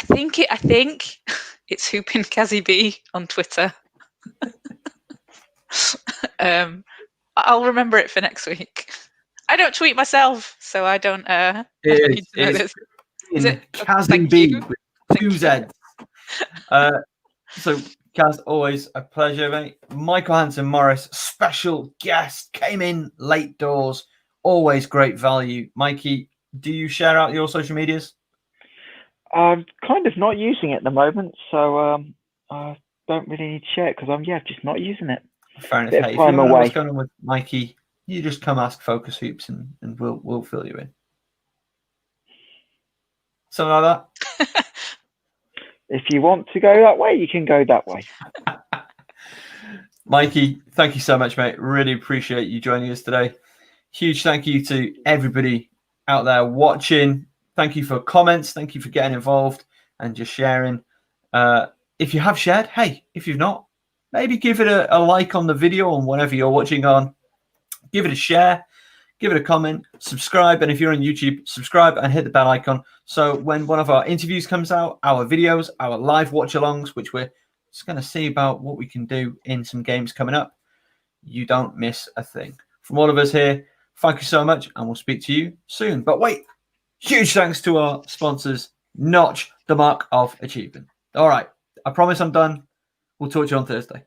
think it's Hoopin' Kazzy B on Twitter. I'll remember it for next week. I don't tweet myself, so I don't. Need to know this. Is it Kazzy B with 2 Z's? So, Kaz, always a pleasure, mate. Michael Hansen Morris, special guest, came in late doors. Always great value. Mikey, do you share out your social medias? I'm kind of not using it at the moment, so I don't really need to share it because I'm just not using it. Fair enough. Hey, if you don't know what's going on with Mikey, you just come ask Focus Hoops and we'll fill you in. Something like that. If you want to go that way, you can go that way. Mikey, thank you so much, mate. Really appreciate you joining us today. Huge thank you to everybody out there watching. Thank you for comments. Thank you for getting involved and just sharing. If you have shared, hey, if you've not, maybe give it a like on the video on whatever you're watching on. Give it a share. Give it a comment. Subscribe. And if you're on YouTube, subscribe and hit the bell icon. So when one of our interviews comes out, our videos, our live watch-alongs, which we're just going to see about what we can do in some games coming up, you don't miss a thing. From all of us here, thank you so much, and we'll speak to you soon. But wait, huge thanks to our sponsors, Notch, the mark of achievement. All right, I promise I'm done. We'll talk to you on Thursday.